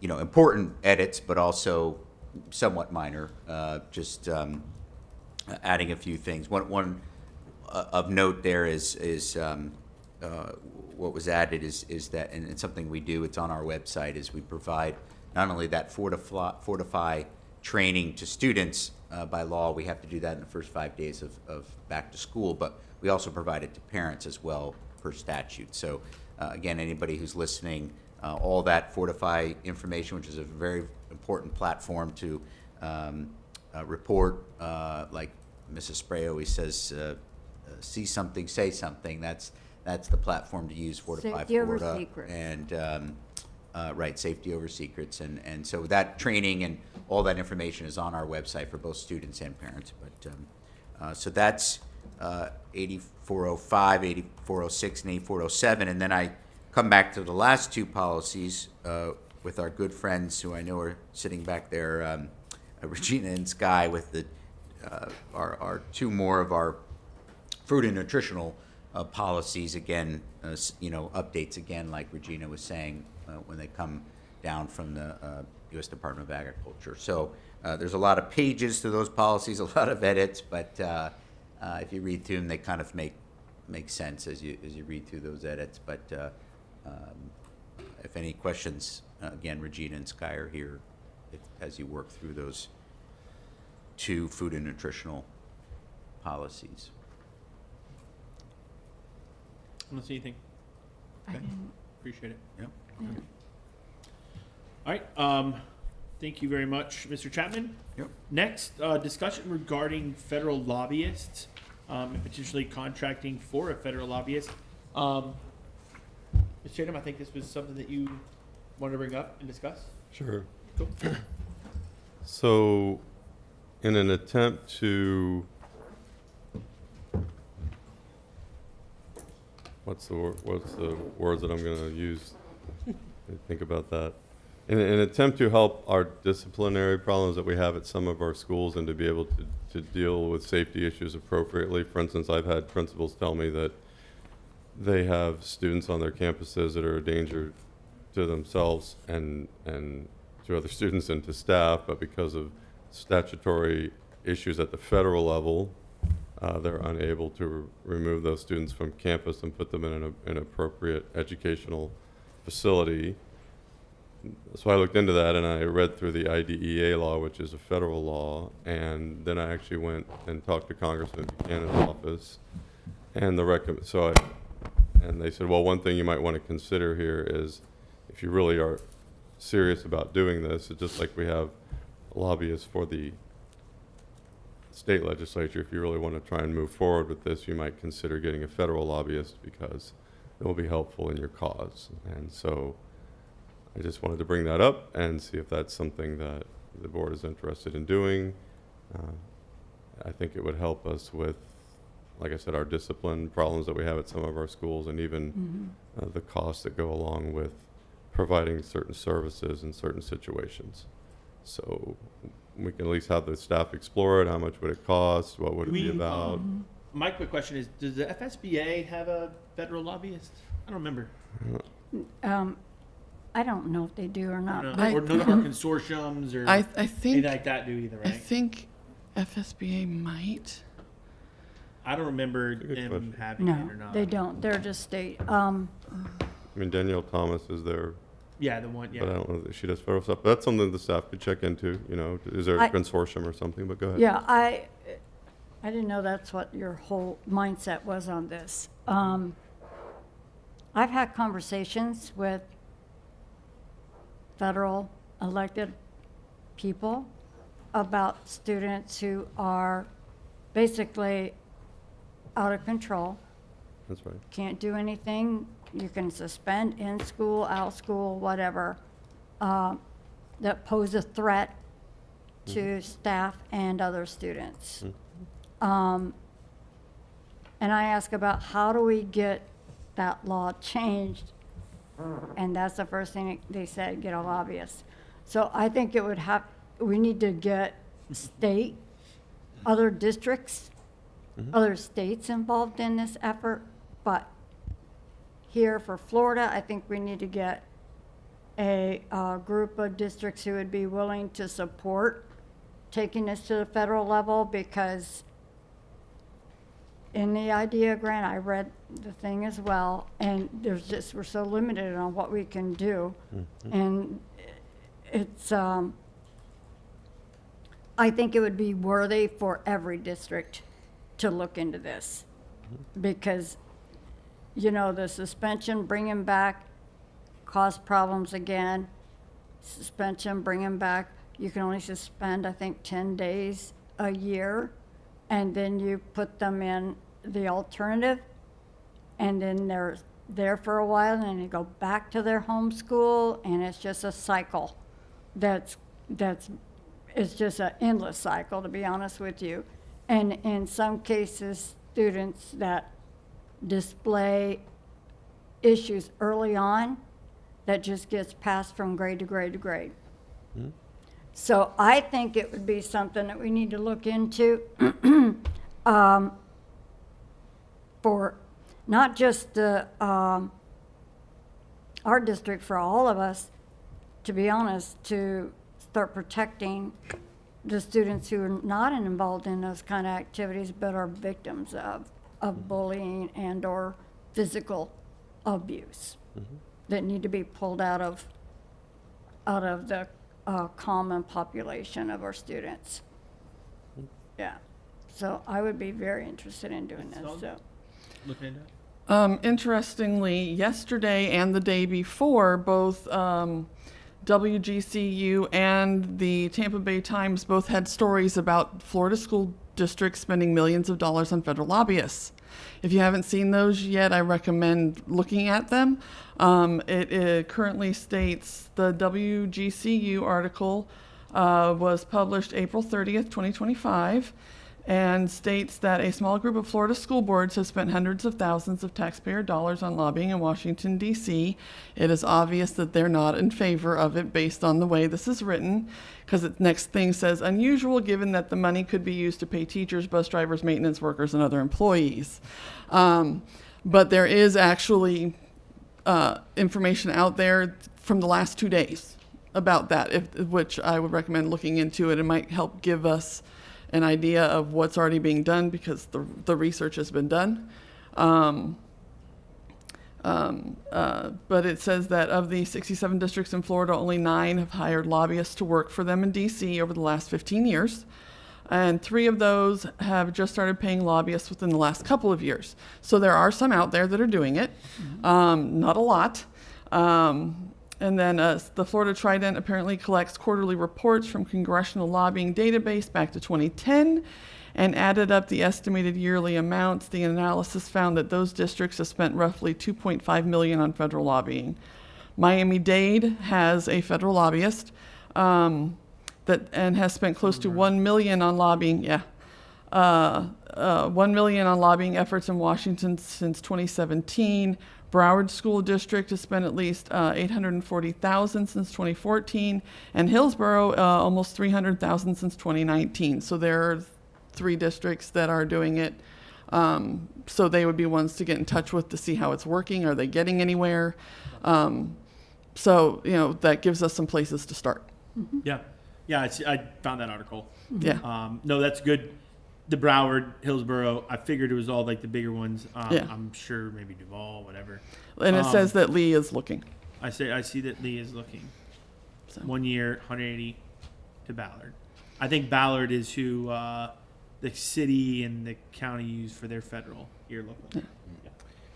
important edits, but also somewhat minor, just adding a few things. One of note there is what was added is that, and it's something we do, it's on our website, is we provide not only that Fortify training to students by law, we have to do that in the first 5 days of back to school, but we also provide it to parents as well per statute. So again, anybody who's listening, all that Fortify information, which is a very important platform to report, like Mrs. Spray always says, see something, say something. That's the platform to use, Fortify Safety over Florida. secrets. And right, safety over secrets. And so that training and all that information is on our website for both students and parents. But so that's 8405, 8406, and 8407. And then I come back to the last two policies with our good friends who I know are sitting back there, Regina and Sky, with the our two more of our food and nutritional policies. Again, updates again, like Regina was saying, when they come down from the U.S. Department of Agriculture. So there's a lot of pages to those policies, a lot of edits, but if you read through them, they kind of make sense as you read through those edits. But if any questions, again, Regina and Sky are here as you work through those two food and nutritional policies. I don't see anything. I didn't- Appreciate it. Yep. All right. Thank you very much, Mr. Chapman. Yep. Next, discussion regarding federal lobbyists and potentially contracting for a federal lobbyist. Ms. Chatham, I think this was something that you wanted to bring up and discuss. Sure. Cool. So, in an attempt to, what's the words that I'm going to use? Think about that. In an attempt to help our disciplinary problems that we have at some of our schools and to be able to deal with safety issues appropriately. For instance, I've had principals tell me that they have students on their campuses that are a danger to themselves and to other students and to staff, but because of statutory issues at the federal level, they're unable to remove those students from campus and put them in an appropriate educational facility. So I looked into that and I read through the IDEA law, which is a federal law, and then I actually went and talked to Congressman Buchanan's office, and and they said, well, one thing you might want to consider here is if you really are serious about doing this, it's just like we have lobbyists for the state legislature. If you really want to try and move forward with this, you might consider getting a federal lobbyist because it will be helpful in your cause. And so I just wanted to bring that up and see if that's something that the board is interested in doing. I think it would help us with, like I said, our discipline problems that we have at some of our schools, and even the costs that go along with providing certain services in certain situations. So we can at least have the staff explore it. How much would it cost? What would it be about? My quick question is, does the FSBA have a federal lobbyist? I don't remember. I don't know if they do or not. Or none of our consortiums or I think anything like that do either, right? I think FSBA might. I don't remember a good them question. having it No, or not. they don't. They're just state. I mean, Danielle Thomas is there, Yeah, the one. but I Yeah. don't know that she does federal stuff. But that's something the staff could check into. You know, is there a I- consortium or something? But go ahead. Yeah, I didn't know that's what your whole mindset was on this. I've had conversations with federal elected people about students who are basically out of control, That's right. can't do anything. You can suspend in school, out school, whatever, that pose a threat to staff and other students. And I ask about how do we get that law changed? And that's the first thing they said, get a lobbyist. So I think it would we need to get state, other districts, other states involved in this effort. But here for Florida, I think we need to get a group of districts who would be willing to support taking this to the federal level, because in the IDEA grant, I read the thing as well, and we're so limited on what we can do. And it's, I think it would be worthy for every district to look into this. Because, you know, the suspension, bring him back, cause problems again. Suspension, bring him back. You can only suspend, I think, 10 days a year. And then you put them in the alternative, and then they're there for a while, and then they go back to their home school, and it's just a cycle. It's just an endless cycle, to be honest with you. And in some cases, students that display issues early on, that just gets passed from grade to grade to grade. So I think it would be something that we need to look into for not just the, our district, for all of us, to be honest, to start protecting the students who are not involved in those kind of activities, but are victims of bullying and/or physical abuse that need to be pulled out of the common population of our students. Yeah. So I would be very interested in doing this. So. Looking into it. Interestingly, yesterday and the day before, both WGCU and the Tampa Bay Times both had stories about Florida school districts spending millions of dollars on federal lobbyists. If you haven't seen those yet, I recommend looking at them. It currently states the WGCU article was published April 30th, 2025, and states that a small group of Florida school boards has spent hundreds of thousands of taxpayer dollars on lobbying in Washington, D.C. It is obvious that they're not in favor of it based on the way this is written, because the next thing says, unusual given that the money could be used to pay teachers, bus drivers, maintenance workers, and other employees. But there is actually information out there from the last 2 days about that, which I would recommend looking into it. It might help give us an idea of what's already being done because the research has been done. But it says that of the 67 districts in Florida, only 9 have hired lobbyists to work for them in D.C. over the last 15 years. And 3 of those have just started paying lobbyists within the last couple of years. So there are some out there that are doing it, not a lot. And then the Florida Trident apparently collects quarterly reports from Congressional Lobbying Database back to 2010 and added up the estimated yearly amounts. The analysis found that those districts have spent roughly $2.5 million on federal lobbying. Miami-Dade has a federal lobbyist and has spent close to $1 million on lobbying. Yeah. $1 million on lobbying efforts in Washington since 2017. Broward School District has spent at least $840,000 since 2014, and Hillsborough almost $300,000 since 2019. So there are 3 districts that are doing it. So they would be ones to get in touch with to see how it's working. Are they getting anywhere? So that gives us some places to start. Yeah, I found that article. Yeah. No, that's good. The Broward, Hillsborough, I figured it was all like the bigger ones. Yeah. I'm sure maybe Duval, whatever. And it says that Lee is looking. I see that Lee is looking. So. 1 year, 180 to Ballard. I think Ballard is who the city and the county use for their federal year local.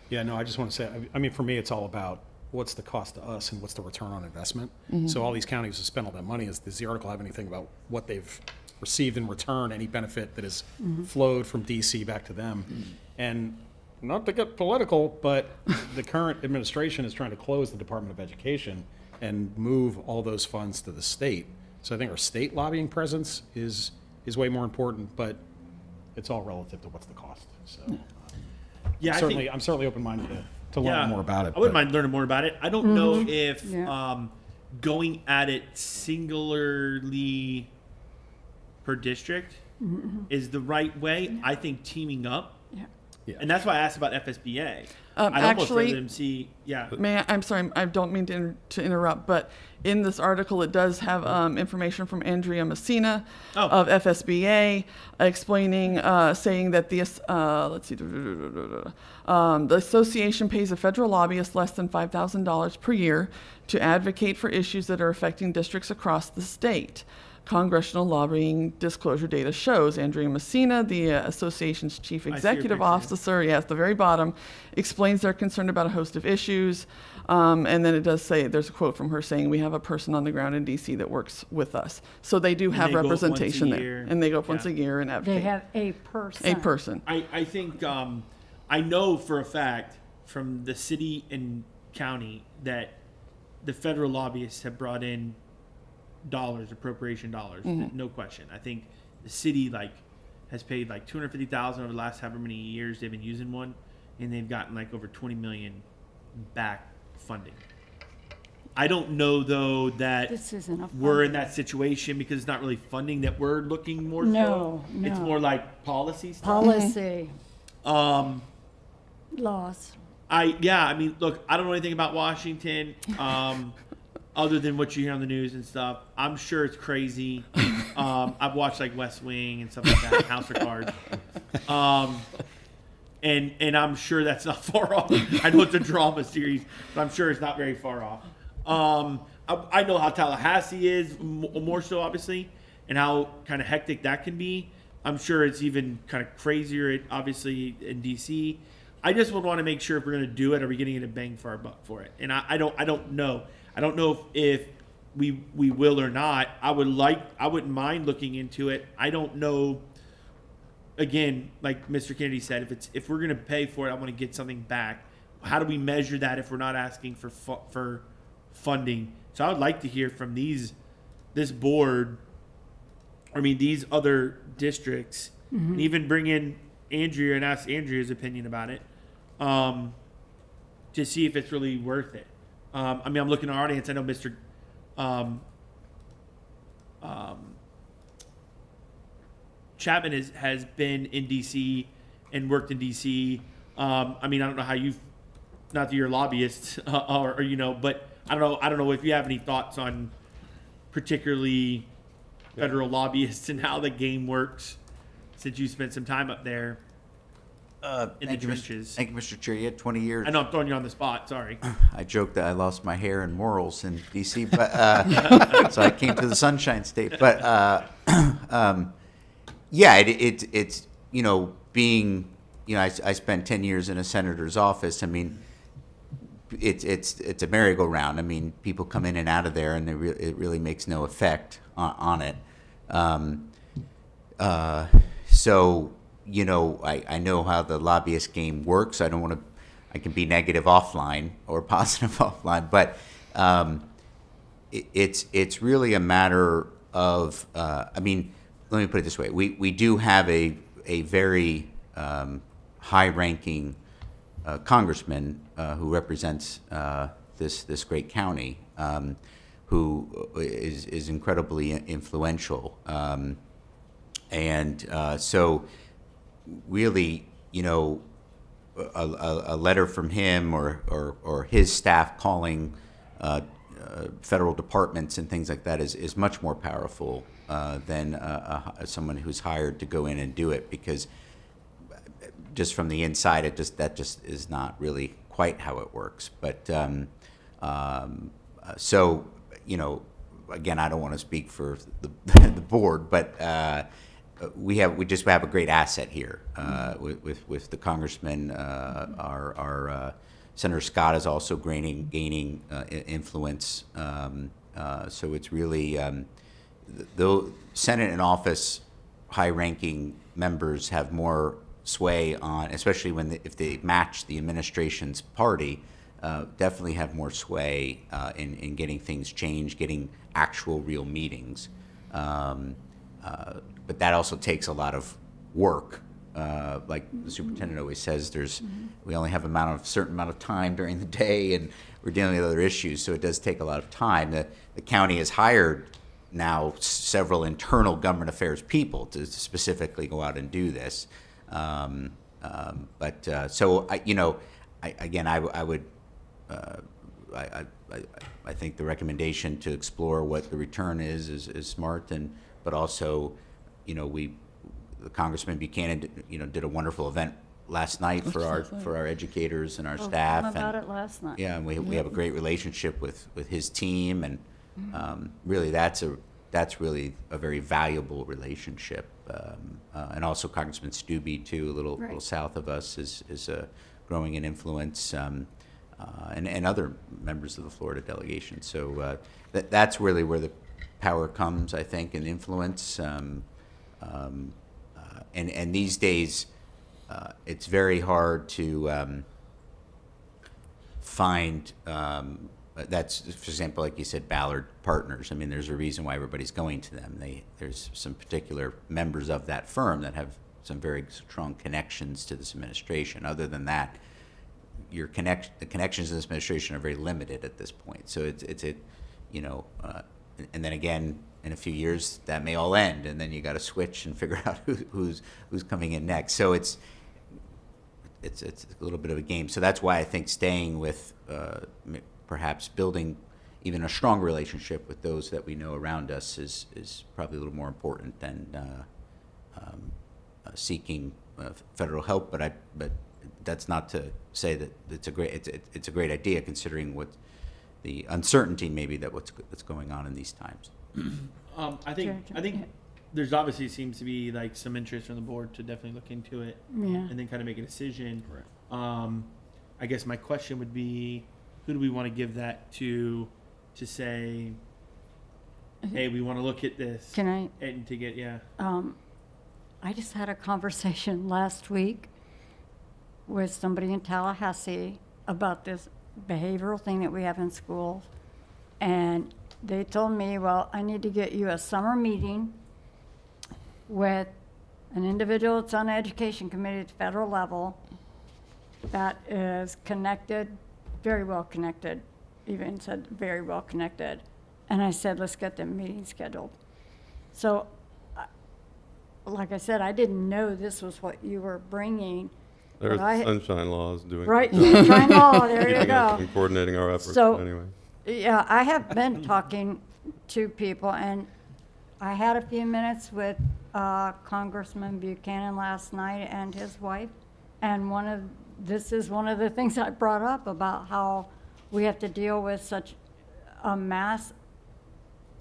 Yeah, no, I just want to say, I mean, for me, it's all about what's the cost to us and what's the return on investment. So all these counties have spent all that money. Does the article have anything about what they've received in return, any benefit that has flowed from DC back to them? And not to get political, but the current administration is trying to close the Department of Education and move all those funds to the state. So I think our state lobbying presence is way more important, but it's all relative to what's the cost. So Yeah, I'm certainly open-minded to learn more about it. I wouldn't mind learning more about it. I don't know if Yeah. Going at it singularly per district is the right way. I think teaming up, Yeah. and that's why I asked about FSBA. I'd almost rather them see, I'm sorry, I don't mean to interrupt, but in this article it does have information from Andrea Messina of FSBA explaining, saying that the association pays a federal lobbyist less than $5,000 per year to advocate for issues that are affecting districts across the state. Congressional lobbying disclosure data shows. Andrea Messina, the association's chief executive officer, at the very bottom, explains they're concerned about a host of issues. And then it does say, there's a quote from her saying, we have a person on the ground in D.C. that works with us. So they do have representation there. And they go up once a year and advocate. They have a person. A person. I think, I know for a fact from the city and county that the federal lobbyists have brought in appropriation dollars, no question. I think the city has paid $250,000 over the last however many years they've been using one, and they've gotten over $20 million back funding. I don't know though that This isn't we're in that situation because it's not really funding that we're looking more. No, so. It's no. more like policy stuff. Policy. Um, Laws. I mean, look, I don't know anything about Washington. other than what you hear on the news and stuff. I'm sure it's crazy. I've watched like West Wing and stuff like that, House of Cards. And I'm sure that's not far off. I know it's a drama series, but I'm sure it's not very far off. I know how Tallahassee is, more so obviously, and how kind of hectic that can be. I'm sure it's even kind of crazier, obviously, in DC. I just would want to make sure if we're going to do it, are we getting a bang for our buck for it? And I don't know. I don't know if we will or not. I wouldn't mind looking into it. I don't know. Again, like Mr. Kennedy said, if we're going to pay for it, I want to get something back. How do we measure that if we're not asking for funding? So I would like to hear from this board. I mean, these other districts, and even bring in Andrea and ask Andrea's opinion about it, to see if it's really worth it. I mean, I'm looking at our audience. I know Mr. Chapman has been in DC and worked in DC. I mean, I don't know how not that you're a lobbyist, or but I don't know if you have any thoughts on particularly federal lobbyists and how the game works, since you spent some time up there in the trenches. Thank you, Mr. Chair. You had 20 years. I know I'm throwing you on the spot. Sorry. I joked that I lost my hair and morals in D.C., but so I came to the Sunshine State. But yeah, it's being I spent 10 years in a senator's office. I mean, it's a merry-go-round. I mean, people come in and out of there, and it really makes no effect on it. So I know how the lobbyist game works. I don't want to. I can be negative offline or positive offline, but it's really a matter of. I mean, let me put it this way: we do have a very high-ranking congressman who represents this great county, who is incredibly influential, and so really, a letter from him or his staff calling federal departments and things like that is much more powerful than someone who's hired to go in and do it, because just from the inside, that just is not really quite how it works. But so again, I don't want to speak for the board, but we just have a great asset here with the congressman. Our Senator Scott is also gaining influence. So it's really the Senate and office high-ranking members have more sway on, especially if they match the administration's party, definitely have more sway in getting things changed, getting actual real meetings. But that also takes a lot of work. Like the superintendent always says, we only have a certain amount of time during the day, and we're dealing with other issues, so it does take a lot of time. The county has hired now several internal government affairs people to specifically go out and do this. So I would. I think the recommendation to explore what the return is smart, but also, the Congressman Buchanan, did a wonderful event last night for our educators and our staff. How about it last night? Yeah, and we have a great relationship with his team, and really that's really a very valuable relationship. And also Congressman Stubbe too, a little south of us, is growing in influence. And other members of the Florida delegation. So that's really where the power comes, I think, and influence. And these days, it's very hard to find. That's, for example, like you said, Ballard Partners. I mean, there's a reason why everybody's going to them. There's some particular members of that firm that have some very strong connections to this administration. Other than that, the connections in this administration are very limited at this point. So and then again, in a few years, that may all end, and then you got to switch and figure out who's coming in next. So it's a little bit of a game. So that's why I think staying with perhaps building even a strong relationship with those that we know around us is probably a little more important than seeking federal help. But that's not to say that it's a great idea, considering what the uncertainty maybe that's going on in these times. I think there's obviously seems to be like some interest from the board to definitely look into it, Yeah. and then kind of make a decision. I guess my question would be, who do we want to give that to say, hey, we want to look at this? Can I? And to get, yeah. I just had a conversation last week with somebody in Tallahassee about this behavioral thing that we have in schools. And they told me, well, I need to get you a summer meeting with an individual that's on the education committee at the federal level that is connected, very well connected, even said very well connected. And I said, let's get the meeting scheduled. So, like I said, I didn't know this was what you were bringing. There's but sunshine laws doing. Right, sunshine law, there you keeping us go. and coordinating our efforts So, anyway. Yeah, I have been talking to people, and I had a few minutes with Congressman Buchanan last night and his wife, and this is one of the things I brought up about how we have to deal with such a mass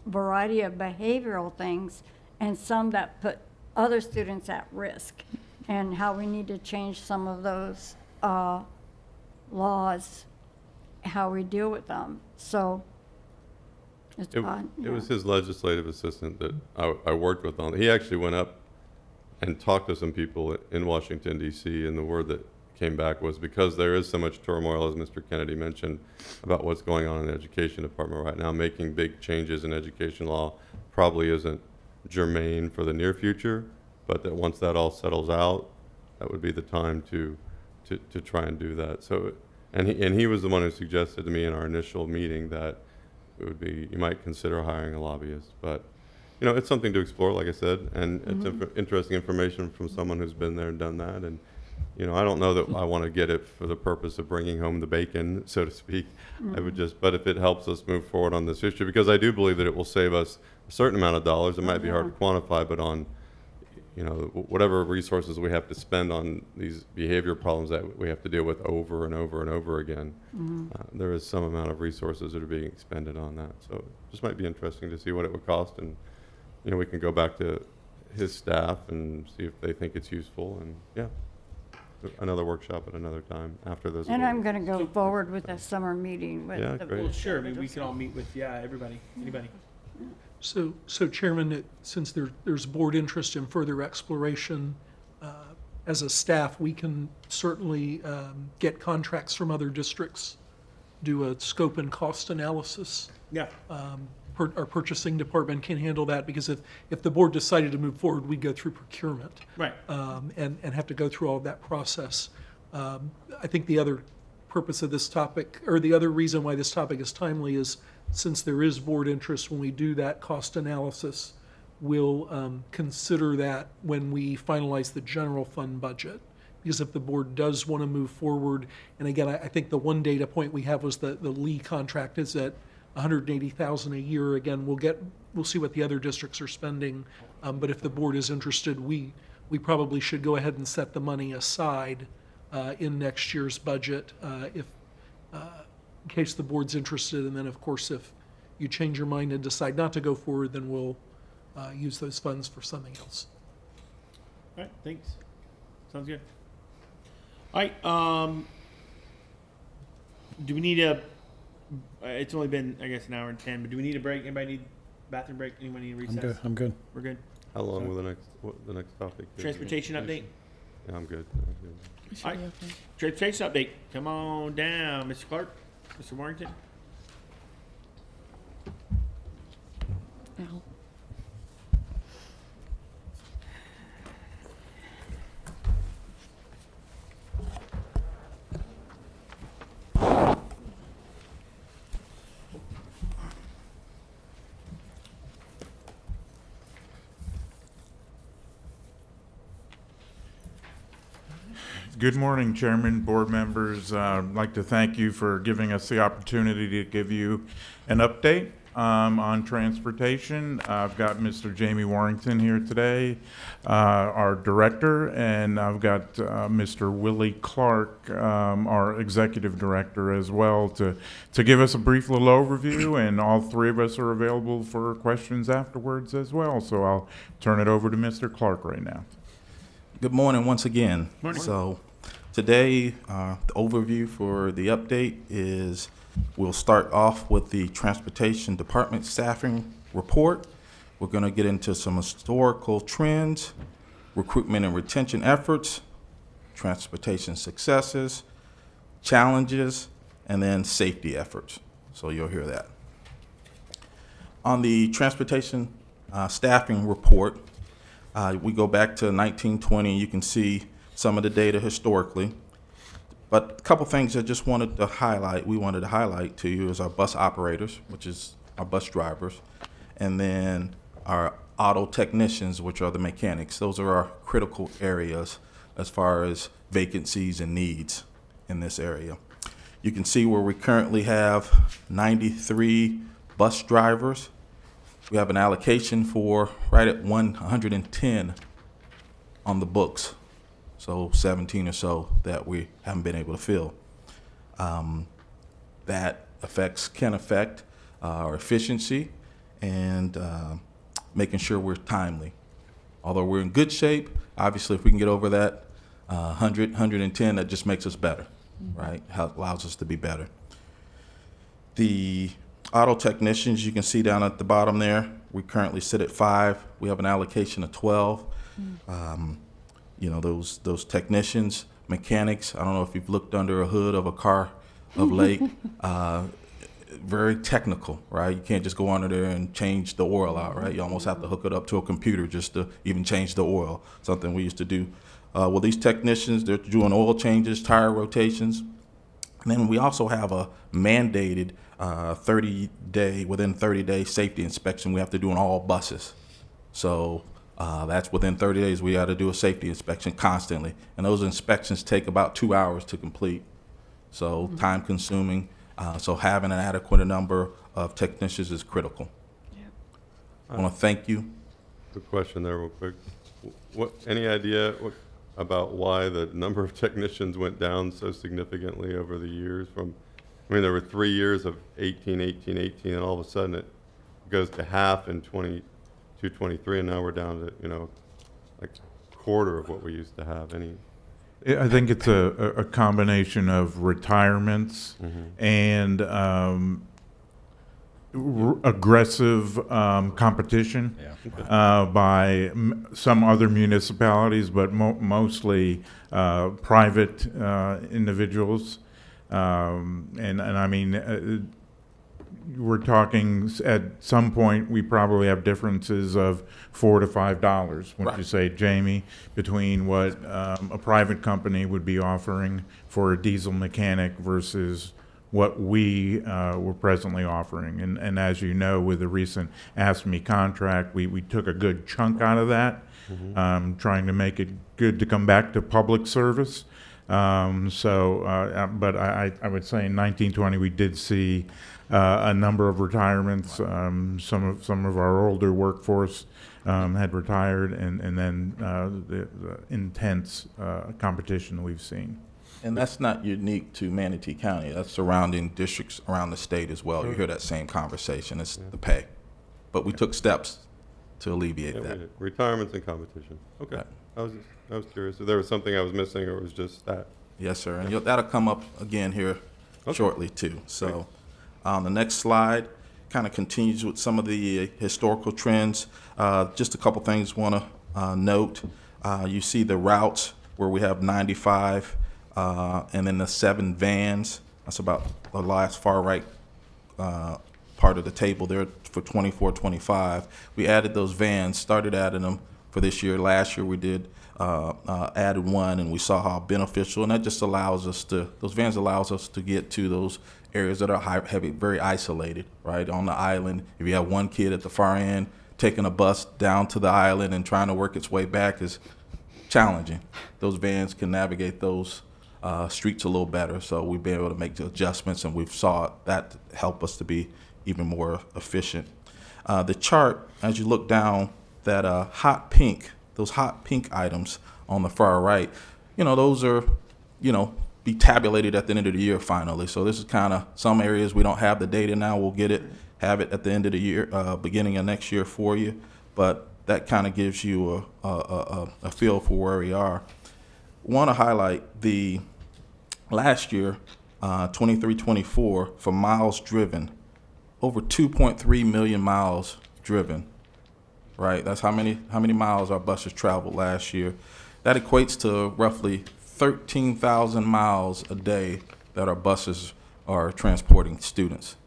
variety of behavioral things, and some that put other students at risk, and how we need to change some of those laws, how we deal with them. So it's odd. It was his legislative assistant that I worked with on. He actually went up and talked to some people in Washington, D.C., and the word that came back was, because there is so much turmoil, as Mr. Kennedy mentioned, about what's going on in the education department right now, making big changes in education law probably isn't germane for the near future, but that once that all settles out, that would be the time to try and do that. So, and he was the one who suggested to me in our initial meeting that it would be, you might consider hiring a lobbyist, but you know, it's something to explore, like I said, and it's interesting information from someone who's been there and done that. And you know, I don't know that I want to get it for the purpose of bringing home the bacon, so to speak. I would just, but if it helps us move forward on this issue, because I do believe that it will save us a certain amount of dollars. It might be hard to quantify, but on, you know, whatever resources we have to spend on these behavior problems that we have to deal with over and over and over again, there is some amount of resources that are being expended on that. So it just might be interesting to see what it would cost, and you know, we can go back to his staff and see if they think it's useful, and yeah, another workshop at another time after those. And I'm gonna go forward with a summer meeting with Yeah, the. great. Well, sure. I mean, we can all meet with, everybody, anybody. So Chairman, since there's board interest in further exploration, as a staff, we can certainly get contracts from other districts, do a scope and cost analysis. Yeah. Our purchasing department can handle that, because if the board decided to move forward, we'd go through procurement. Right. And have to go through all of that process. I think the other purpose of this topic, or the other reason why this topic is timely, is since there is board interest, when we do that cost analysis, we'll consider that when we finalize the general fund budget. Because if the board does want to move forward, and again, I think the one data point we have was the Lee contract is at $180,000 a year. Again, we'll see what the other districts are spending. But if the board is interested, we probably should go ahead and set the money aside in next year's budget in case the board's interested. And then, of course, if you change your mind and decide not to go forward, then we'll use those funds for something else. All right, thanks. Sounds good. All right, do we need a, it's only been, I guess, an hour and 10, but do we need a break? Anybody need bathroom break? Anybody need a recess? I'm good. We're good. How long will the next topic be? Transportation update? Yeah, I'm good. All right, transportation update. Come on down, Mr. Clark, Mr. Warrington. Al. Good morning, Chairman, board members. I'd like to thank you for giving us the opportunity to give you an update on transportation. I've got Mr. Jamie Warrington here today, our director, and I've got Mr. Willie Clark, our executive director as well, to give us a brief little overview, and all three of us are available for questions afterwards as well. So I'll turn it over to Mr. Clark right now. Good morning once again. Morning. So today, the overview for the update is we'll start off with the Transportation Department staffing report. We're going to get into some historical trends, recruitment and retention efforts, transportation successes, challenges, and then safety efforts. So you'll hear that. On the transportation staffing report, we go back to 1920. You can see some of the data historically. But a couple things I just wanted to highlight, we wanted to highlight to you is our bus operators, which is our bus drivers, and then our auto technicians, which are the mechanics. Those are our critical areas as far as vacancies and needs in this area. You can see where we currently have 93 bus drivers. We have an allocation for right at 110 on the books, so 17 or so that we haven't been able to fill. That can affect our efficiency and making sure we're timely. Although we're in good shape, obviously if we can get over that 100, 110, that just makes us better, right? Allows us to be better. The auto technicians, you can see down at the bottom there, we currently sit at 5. We have an allocation of 12. You know, those technicians, mechanics, I don't know if you've looked under a hood of a car of late, very technical, right? You can't just go under there and change the oil out, right? You almost have to hook it up to a computer just to even change the oil, something we used to do. Well, these technicians, they're doing oil changes, tire rotations. And then we also have a mandated within 30 day safety inspection we have to do on all buses. So that's within 30 days we got to do a safety inspection constantly. And those inspections take about 2 hours to complete. So time consuming. So having an adequate number of technicians is critical. I want to thank you. Good question there real quick. Any idea about why the number of technicians went down so significantly over the years? I mean, there were 3 years of 18, 18, 18, and all of a sudden it goes to half in 22, 23, and now we're down to, like a quarter of what we used to have. I think it's a combination of retirements and aggressive competition by some other municipalities, but mostly private individuals. And I mean, we're talking at some point we probably have differences of $4 to $5. Wouldn't you say, Jamie, between what a private company would be offering for a diesel mechanic versus what we were presently offering. And as you know, with the recent Ask Me contract, we took a good chunk out of that, trying to make it good to come back to public service. But I would say in 1920 we did see a number of retirements. Some of our older workforce had retired, and then the intense competition we've seen. And that's not unique to Manatee County. That's surrounding districts around the state as well. You hear that same conversation. It's the pay. But we took steps to alleviate that. Retirements and competition. Okay. Right. I was curious if there was something I was missing or it was just that. Yes, sir. And that'll come up again here shortly, too. So on the next slide, kind of continues with some of the historical trends. Just a couple things want to note. You see the routes where we have 95 and then the 7 vans. That's about the last far right part of the table there for 24, 25. We added those vans, started adding them for this year. Last year we did added one, and we saw how beneficial, and that just allows us to, those vans allows us to get to those areas that are very isolated, right? On the island, if you have one kid at the far end, taking a bus down to the island and trying to work its way back is challenging. Those vans can navigate those streets a little better, so we've been able to make the adjustments, and we've saw that help us to be even more efficient. The chart, as you look down, that those hot pink items on the far right, those are, be tabulated at the end of the year finally. So this is kind of some areas we don't have the data now. We'll have it at the end of the year, beginning of next year for you. But that kind of gives you a feel for where we are. Want to highlight the last year, 23-24, for miles driven, over 2.3 million miles driven. Right, that's how many miles our buses traveled last year. That equates to roughly 13,000 miles a day that our buses are transporting students.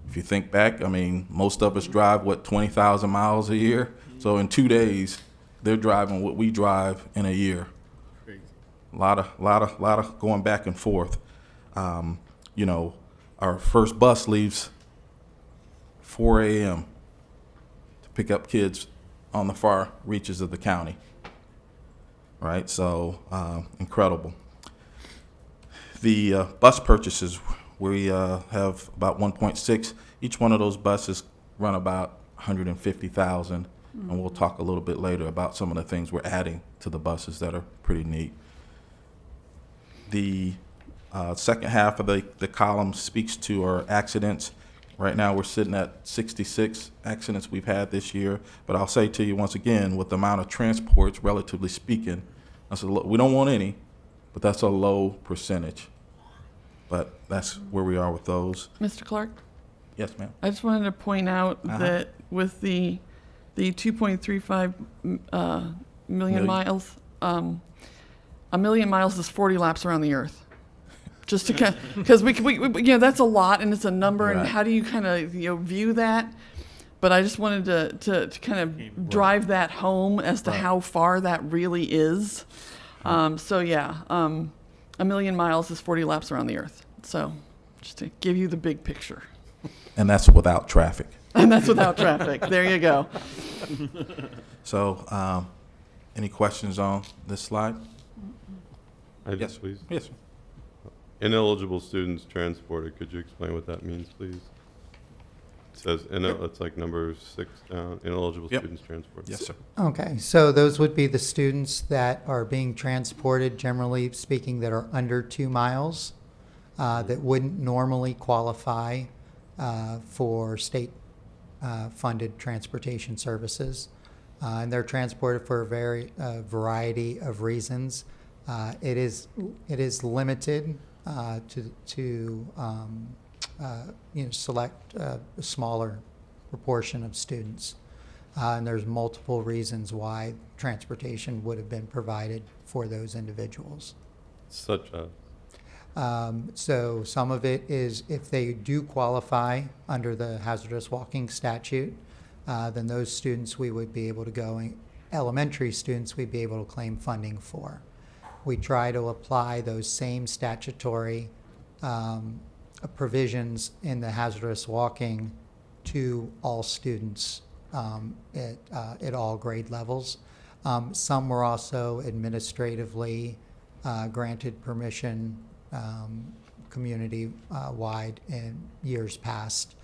If you think back, most of us drive 20,000 miles a year. So in 2 days, they're driving what we drive in a year. Crazy. A lot of going back and forth. Our first bus leaves 4 a.m. to pick up kids on the far reaches of the county. Right, so incredible. The bus purchases, we have about 1.6. Each one of those buses run about 150,000, and we'll talk a little bit later about some of the things we're adding to the buses that are pretty neat. The second half of the column speaks to our accidents. Right now, we're sitting at 66 accidents we've had this year. But I'll say to you once again, with the amount of transports, relatively speaking, we don't want any, but that's a low percentage. But that's where we are with those. Mr. Clark? Yes, ma'am. I just wanted to point out that with the 2.35 million miles, a million miles is 40 laps around the Earth. Just to because we that's a lot, and it's a number, and how do you kind of view that? But I just wanted to kind of drive that home as to how far that really is. A million miles is 40 laps around the Earth. So just to give you the big picture. And that's without traffic. And that's without traffic. There you go. So, any questions on this slide? Yes, please. Yes, sir. Ineligible students transported. Could you explain what that means, please? It says, it's like number 6 down, ineligible students transported. Yes, sir. Okay, so those would be the students that are being transported, generally speaking, that are under 2 miles, that wouldn't normally qualify for state funded transportation services. And they're transported for a variety of reasons. It is limited to select a smaller proportion of students. And there's multiple reasons why transportation would have been provided for those individuals. Such as? So some of it is if they do qualify under the hazardous walking statute, then those students we would be able to go, elementary students we'd be able to claim funding for. We try to apply those same statutory provisions in the hazardous walking to all students at all grade levels. Some were also administratively granted permission community-wide in years past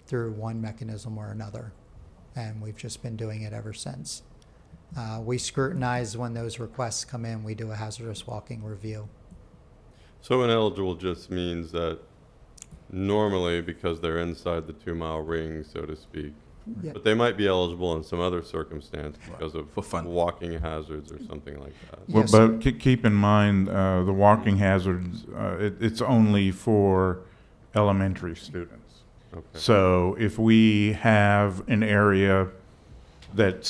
through one mechanism or another, and we've just been doing it ever since. We scrutinize when those requests come in. We do a hazardous walking review. So ineligible just means that normally, because they're inside the 2-mile ring, so to speak, but they might be eligible in some other circumstance because of walking hazards or something like that. Well, but keep in mind, the walking hazards, it's only for elementary students. Okay. So if we have an area that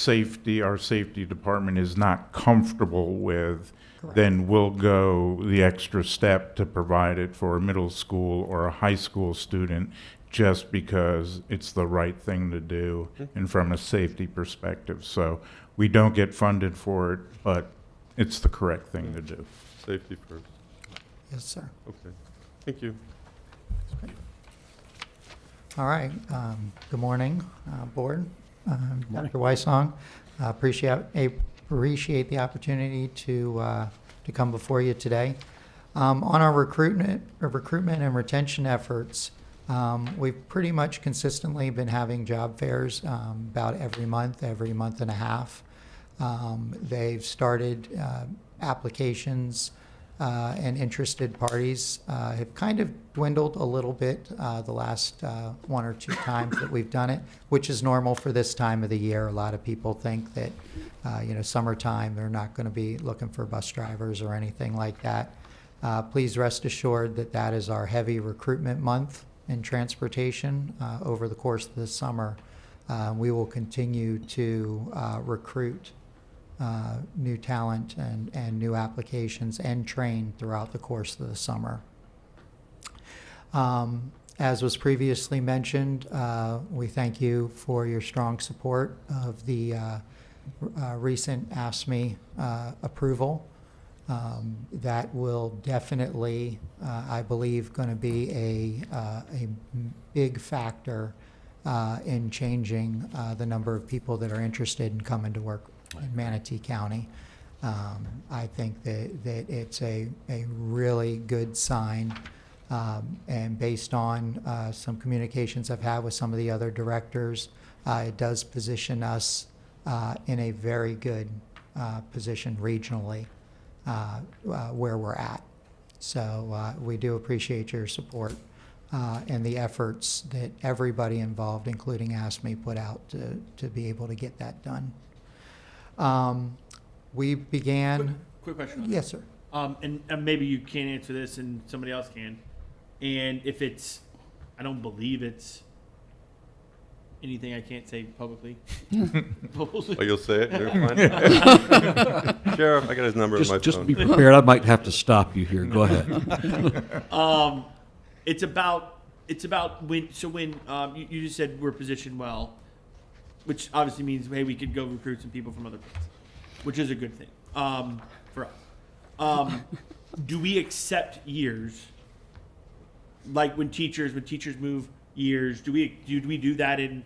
our safety department is not comfortable with, then we'll go the extra step to provide it for a middle school or a high school student, just because it's the right thing to do and from a safety perspective. So we don't get funded for it, but it's the correct thing to do. Safety first. Yes, sir. Okay. Thank you. All right. Good morning, board. Dr. Weissong. Appreciate appreciate the opportunity to come before you today. On our recruitment and retention efforts, we've pretty much consistently been having job fairs about every month and a half. They've started applications and interested parties have kind of dwindled a little bit the last one or two times that we've done it, which is normal for this time of the year. A lot of people think that, summertime, they're not going to be looking for bus drivers or anything like that. Please rest assured that that is our heavy recruitment month in transportation over the course of the summer. We will continue to recruit new talent and new applications and train throughout the course of the summer. As was previously mentioned, we thank you for your strong support of the recent ASME approval. That will definitely, I believe, going to be a big factor in changing the number of people that are interested in coming to work in Manatee County. I think that it's a really good sign, and based on some communications I've had with some of the other directors, it does position us in a very good position regionally where we're at. So we do appreciate your support and the efforts that everybody involved, including ASME, put out to be able to get that done. We began. Quick question. Yes, sir. And maybe you can't answer this and somebody else can. And if it's, I don't believe it's anything I can't say publicly. Oh, you'll say it? You're fine. Sheriff, I got his number on my Just phone. be prepared. I might have to stop you here. Go ahead. It's about when, so when, you just said we're positioned well, which obviously means, hey, we could go recruit some people from other places, which is a good thing, for us. Do we accept years? Like when teachers move years, do we do that in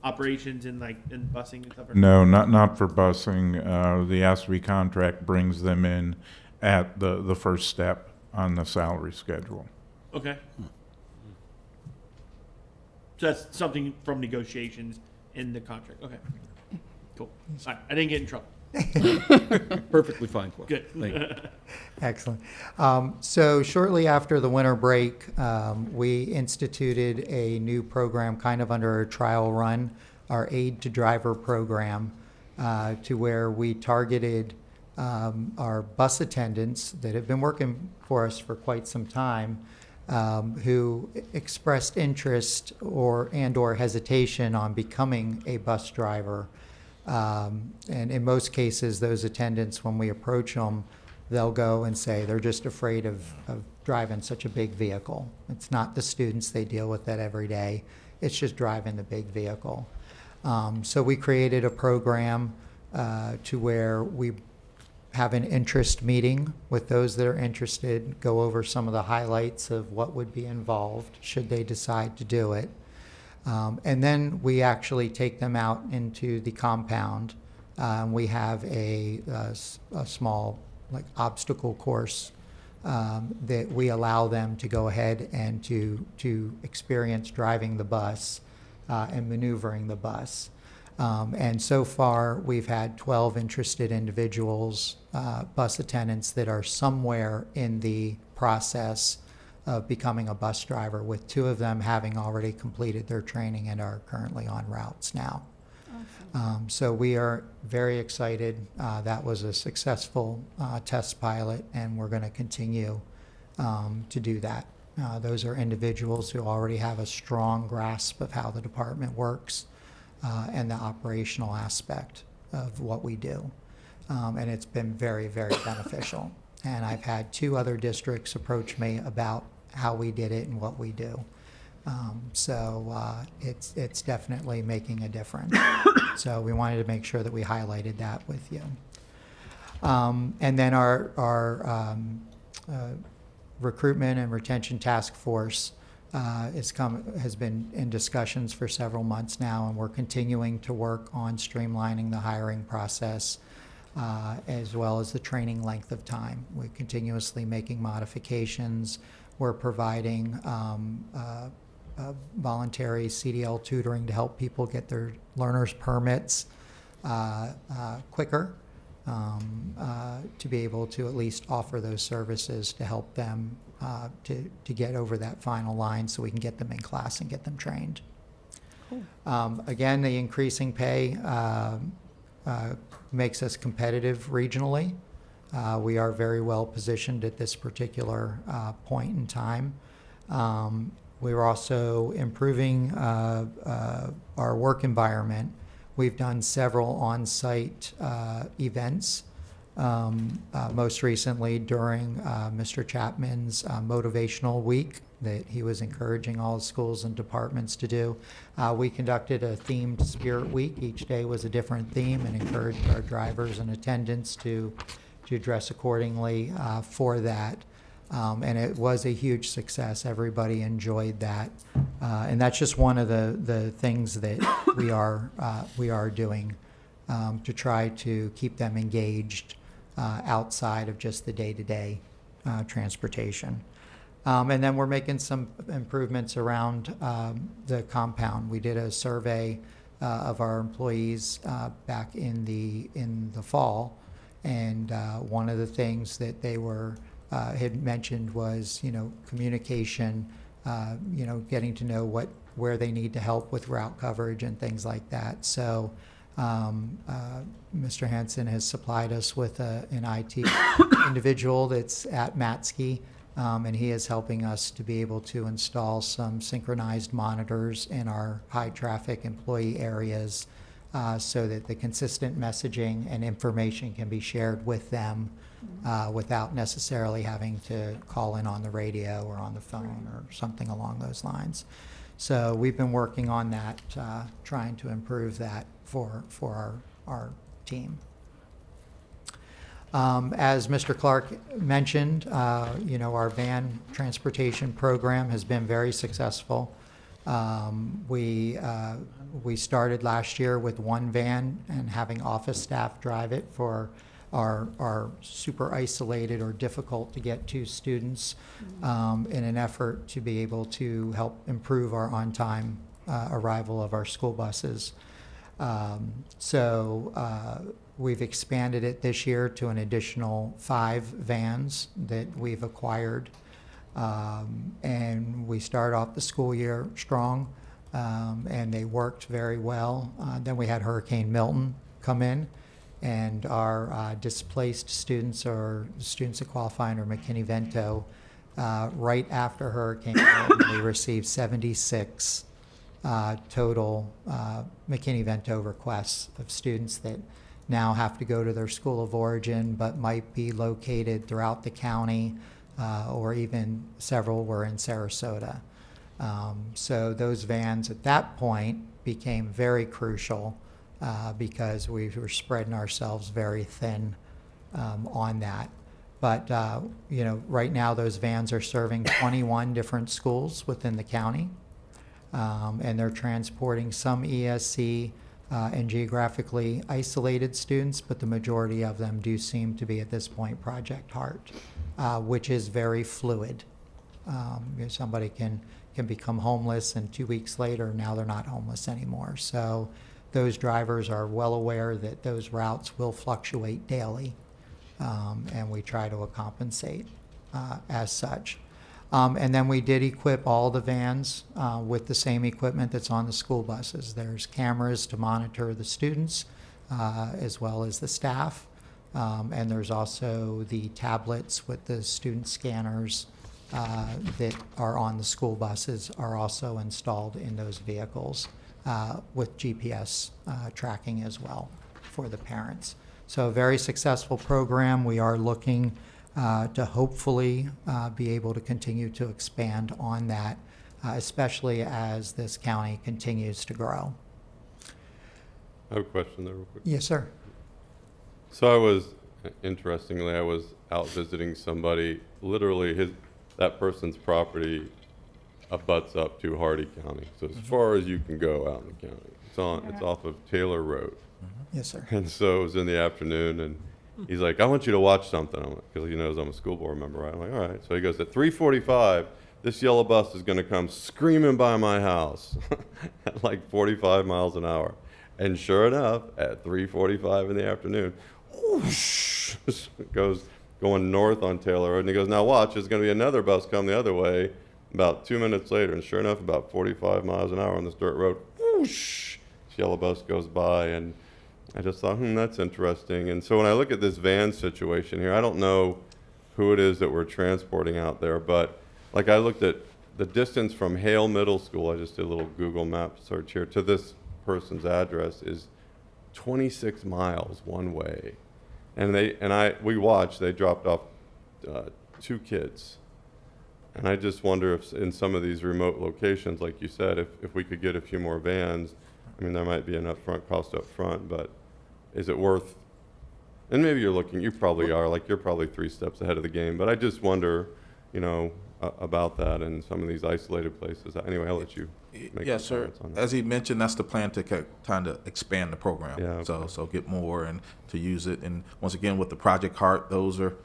operations and like in busing and stuff? No, not for busing. The ASWE contract brings them in at the first step on the salary schedule. Okay. So that's something from negotiations in the contract. Okay. Cool. All right. I didn't get in trouble. Perfectly fine question. Good. Thank you. Excellent. So shortly after the winter break, we instituted a new program kind of under a trial run, our Aid to Driver program, to where we targeted our bus attendants that have been working for us for quite some time, who expressed interest or hesitation on becoming a bus driver. And in most cases, those attendants, when we approach them, they'll go and say they're just afraid of driving such a big vehicle. It's not the students, they deal with that every day. It's just driving the big vehicle. So we created a program to where we have an interest meeting with those that are interested, go over some of the highlights of what would be involved should they decide to do it. And then we actually take them out into the compound. We have a small obstacle course that we allow them to go ahead and to experience driving the bus and maneuvering the bus. And so far, we've had 12 interested individuals, bus attendants that are somewhere in the process of becoming a bus driver, with 2 of them having already completed their training and are currently on routes now. Awesome. So we are very excited. That was a successful test pilot, and we're going to continue to do that. Those are individuals who already have a strong grasp of how the department works and the operational aspect of what we do. And it's been very, very beneficial. And I've had 2 other districts approach me about how we did it and what we do. So it's definitely making a difference. So we wanted to make sure that we highlighted that with you. And then our recruitment and retention task force has been in discussions for several months now, and we're continuing to work on streamlining the hiring process. as well as the training length of time. We're continuously making modifications. We're providing voluntary CDL tutoring to help people get their learner's permits quicker, to be able to at least offer those services to help them to get over that final line so we can get them in class and get them trained. Again, the increasing pay makes us competitive regionally. We are very well positioned at this particular point in time. We're also improving our work environment. We've done several on-site events, most recently during Mr. Chapman's motivational week that he was encouraging all schools and departments to do. We conducted a themed spirit week. Each day was a different theme and encouraged our drivers and attendants to dress accordingly for that. And it was a huge success. Everybody enjoyed that. And that's just one of the things that we are doing to try to keep them engaged outside of just the day-to-day transportation. And then we're making some improvements around the compound. We did a survey of our employees back in the fall, and one of the things that they were had mentioned was, communication, getting to know where they need to help with route coverage and things like that. So Mr. Hansen has supplied us with an IT individual that's at Matsky, and he is helping us to be able to install some synchronized monitors in our high-traffic employee areas so that the consistent messaging and information can be shared with them without necessarily having to call in on the radio or on the phone or something along those lines. So we've been working on that, trying to improve that for our team. As Mr. Clark mentioned, our van transportation program has been very successful. We started last year with one van and having office staff drive it for our super isolated or difficult to get to students in an effort to be able to help improve our on-time arrival of our school buses. We've expanded it this year to an additional 5 vans that we've acquired. And we start off the school year strong, and they worked very well. Then we had Hurricane Milton come in, and our displaced students or students that qualify under McKinney-Vento, right after Hurricane Milton, we received 76 total McKinney-Vento requests of students that now have to go to their school of origin but might be located throughout the county, or even several were in Sarasota. So those vans at that point became very crucial because we were spreading ourselves very thin on that. But, right now those vans are serving 21 different schools within the county. And they're transporting some ESC and geographically isolated students, but the majority of them do seem to be at this point Project Heart, which is very fluid. Somebody can become homeless, and 2 weeks later, now they're not homeless anymore. So those drivers are well aware that those routes will fluctuate daily, and we try to compensate as such. And then we did equip all the vans with the same equipment that's on the school buses. There's cameras to monitor the students as well as the staff. And there's also the tablets with the student scanners that are on the school buses are also installed in those vehicles with GPS tracking as well for the parents. So a very successful program. We are looking to hopefully be able to continue to expand on that, especially as this county continues to grow. I have a question there real quick. Yes, sir. So interestingly, I was out visiting somebody, literally that person's property abuts up to Hardy County. So as far as you can go out in the county, it's off of Taylor Road. Yes, sir. And so it was in the afternoon, and he's like, I want you to watch something. I'm like, because he knows I'm a school board member, right? I'm like, all right. So he goes, at 3:45, this yellow bus is going to come screaming by my house at like 45 miles an hour. And sure enough, at 3:45 in the afternoon, whoosh, it goes going north on Taylor Road. And he goes, now watch, there's going to be another bus come the other way about 2 minutes later. And sure enough, about 45 miles an hour on this dirt road, whoosh, this yellow bus goes by. And I just thought, that's interesting. And so when I look at this van situation here, I don't know who it is that we're transporting out there, but like I looked at the distance from Hale Middle School, I just did a little Google map search here, to this person's address is 26 miles one way. And we watched, they dropped off 2 kids. And I just wonder if in some of these remote locations, like you said, if we could get a few more vans, I mean, there might be an upfront cost up front, but is it worth, and maybe you probably are, like you're probably 3 steps ahead of the game, but I just wonder, about that in some of these isolated places. Anyway, I'll let you make Yes, some sir. comments on that. As he mentioned, that's the plan to kind of expand the program. Yeah, okay. So get more and to use it. And once again, with the Project Heart, those are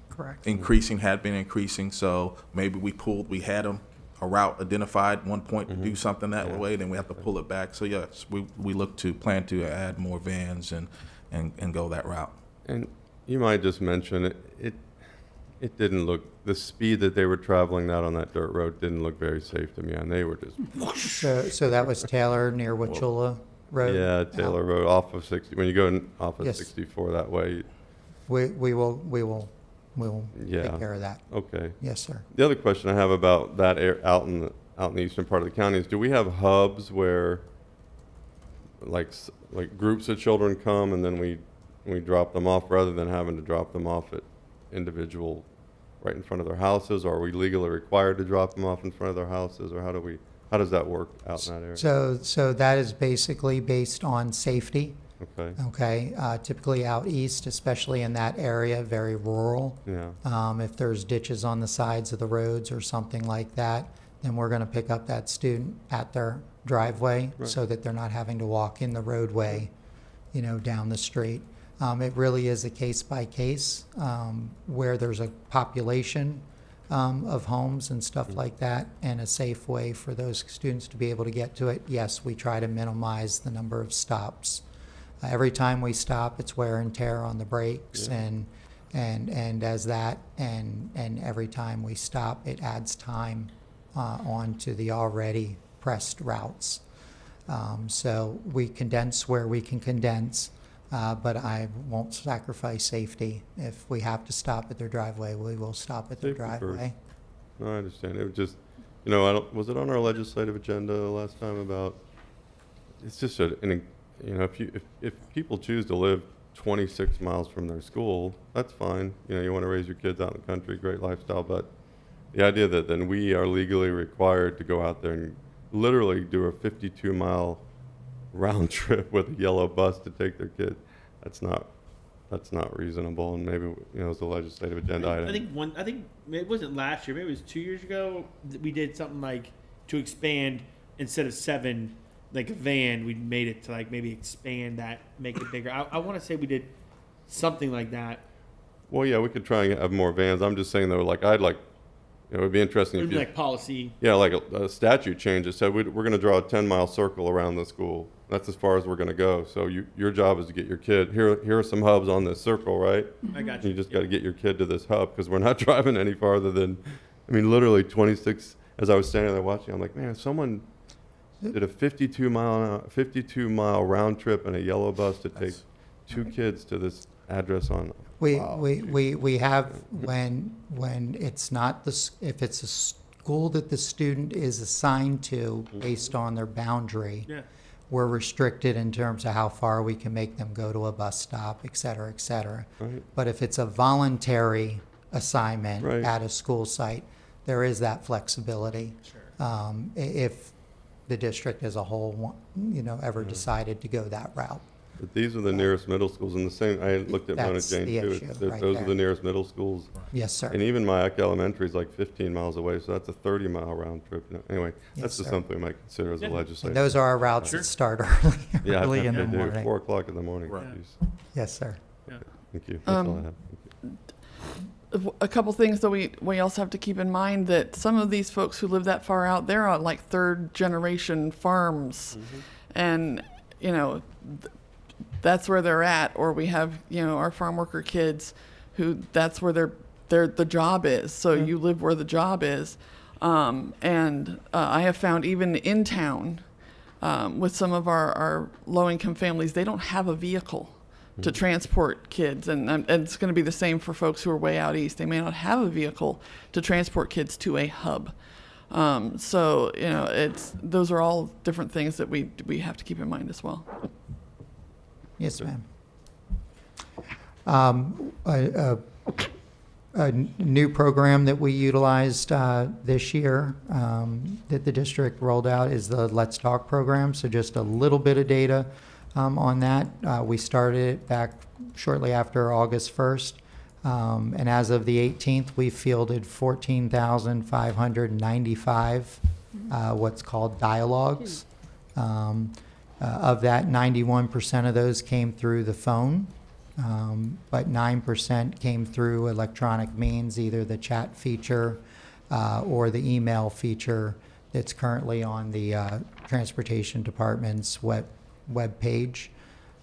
Correct. increasing, had been increasing. So maybe we had them a route identified at one point to do something that way, then we have to pull it back. So yes, we look to plan to add more vans and go that route. And you might just mention it didn't look, the speed that they were traveling out on that dirt road didn't look very safe to me, and they were just So that was Taylor near Wauchula Road? yeah, Taylor Road off of 60. When you go off of Yes. 64 that way. We will Yeah. take care of that. Okay. Yes, sir. The other question I have about that out in the eastern part of the county is, do we have hubs where like groups of children come and then we drop them off rather than having to drop them off at individual right in front of their houses? Or are we legally required to drop them off in front of their houses, or how does that work out in that area? So that is basically based on safety. Okay. Okay, typically out east, especially in that area, very rural. Yeah. If there's ditches on the sides of the roads or something like that, then we're going to pick up that student at their driveway so that they're not having to walk in the roadway, down the street. It really is a case by case where there's a population of homes and stuff like that, and a safe way for those students to be able to get to it. Yes, we try to minimize the number of stops. Every time we stop, it's wear and tear on the brakes, and as that, and every time we stop, it adds time onto the already pressed routes. So we condense where we can condense, but I won't sacrifice safety. If we have to stop at their driveway, we will stop at their Safety first. driveway. No, I understand. It was just, was it on our legislative agenda last time about, it's just if people choose to live 26 miles from their school, that's fine. You want to raise your kids out in the country, great lifestyle, but the idea that then we are legally required to go out there and literally do a 52-mile round trip with a yellow bus to take their kids, that's not reasonable. And maybe it's a legislative agenda item. I think it wasn't last year, maybe it was 2 years ago, that we did something like to expand, instead of 7, like a van, we made it to like maybe expand that, make it bigger. I want to say we did something like that. Well, yeah, we could try and have more vans. I'm just saying though, it would be interesting It if would be you, like policy. yeah, like a statute change that said we're going to draw a 10-mile circle around the school. That's as far as we're going to go. So your job is to get your kid, here are some hubs on this circle, right? I got You just got to get your kid to this hub, because we're not driving any farther than, literally 26. As I was standing there watching, I'm like, man, if someone did a 52-mile round trip in a yellow bus to take 2 kids to this address on. We have, when it's not if it's a school that the student is assigned to based on their boundary, we're restricted in terms of how far we can make them go to a bus stop, et cetera, et cetera. Right. But if it's a voluntary assignment Right. at a school site, there is that flexibility. If the district as a whole, ever decided to go that route. But these are the nearest middle schools, and the same, I looked at Mona That's Jane the too. issue right Those are there. the nearest middle schools. Yes, sir. And even Myac Elementary is like 15 miles away, so that's a 30-mile round trip. Anyway, Yes, that's just sir. something we might consider as a Yeah. legislature. And those are our routes that start early, Yeah, early in they the do. morning. 4 o'clock in the morning. Right. Jeez. Yes, sir. Thank you. That's all I have. Thank you. A couple things that we also have to keep in mind that some of these folks who live that far out, they're on like third generation farms, and you know that's where they're at. Or we have our farm worker kids who that's where the job is. So you live where the job is, and I have found even in town with some of our low income families, they don't have a vehicle to transport kids, and it's going to be the same for folks who are way out east. They may not have a vehicle to transport kids to a hub. So those are all different things that we have to keep in mind as well. Yes, ma'am. A new program that we utilized this year that the district rolled out is the Let's Talk program. So just a little bit of data on that. We started it back shortly after August 1st. And as of the 18th, we fielded 14,595 what's called dialogues. Of that, 91% of those came through the phone, but 9% came through electronic means, either the chat feature or the email feature that's currently on the Transportation Department's web page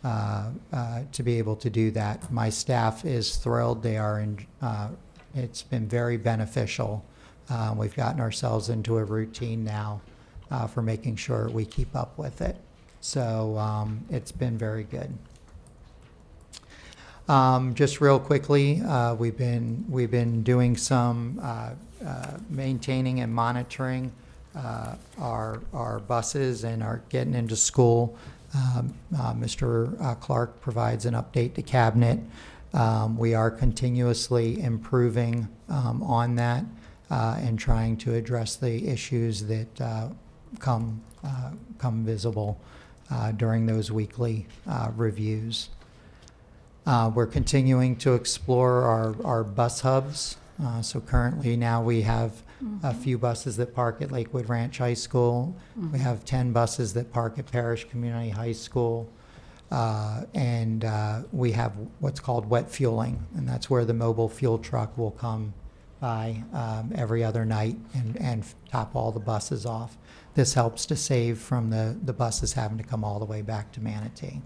to be able to do that. My staff is thrilled. They are it's been very beneficial. We've gotten ourselves into a routine now for making sure we keep up with it. So it's been very good. Just real quickly, we've been doing some maintaining and monitoring our buses and are getting into school. Mr. Clark provides an update to Cabinet. We are continuously improving on that and trying to address the issues that come visible during those weekly reviews. We're continuing to explore our bus hubs. So currently now we have a few buses that park at Lakewood Ranch High School. We have 10 buses that park at Parish Community High School. And we have what's called wet fueling, and that's where the mobile fuel truck will come by every other night and top all the buses off. This helps to save from the buses having to come all the way back to Manatee.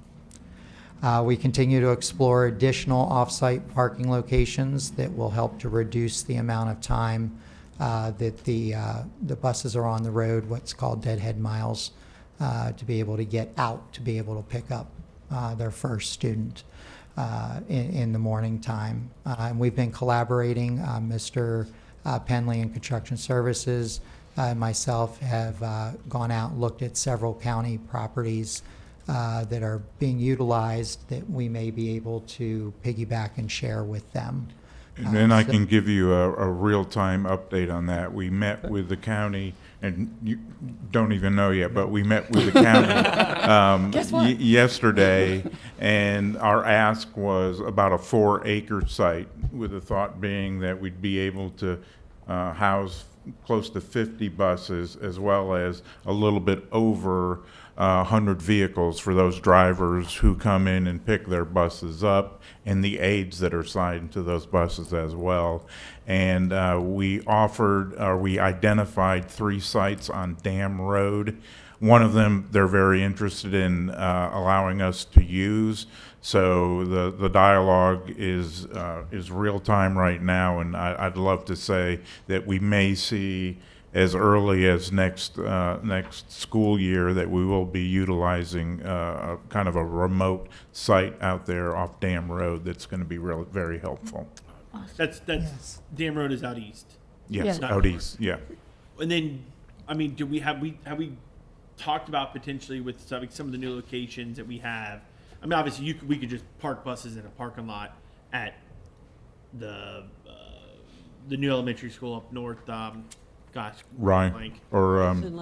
We continue to explore additional off-site parking locations that will help to reduce the amount of time that the buses are on the road, what's called deadhead miles, to be able to get out, to be able to pick up their first student in the morning time. And we've been collaborating. Mr. Penley in Construction Services and myself have gone out and looked at several county properties that are being utilized that we may be able to piggyback and share with them. And then I can give you a real-time update on that. We met with the county, and you don't even know yet, but we met with the county Guess what? yesterday, and our ask was about a 4-acre site, with the thought being that we'd be able to house close to 50 buses, as well as a little bit over 100 vehicles for those drivers who come in and pick their buses up, and the aides that are assigned to those buses as well. And we identified 3 sites on Dam Road. One of them they're very interested in allowing us to use. So the dialogue is real time right now, and I'd love to say that we may see as early as next school year that we will be utilizing a kind of a remote site out there off Dam Road that's going to be very helpful. That's Yes. Dam Road is out east. Yes, Yeah. out east, yeah. And then, I mean, have we talked about potentially with some of the new locations that we have? I mean, obviously, we could just park buses in a parking lot at the new elementary school up north. Right. Like Or Artisan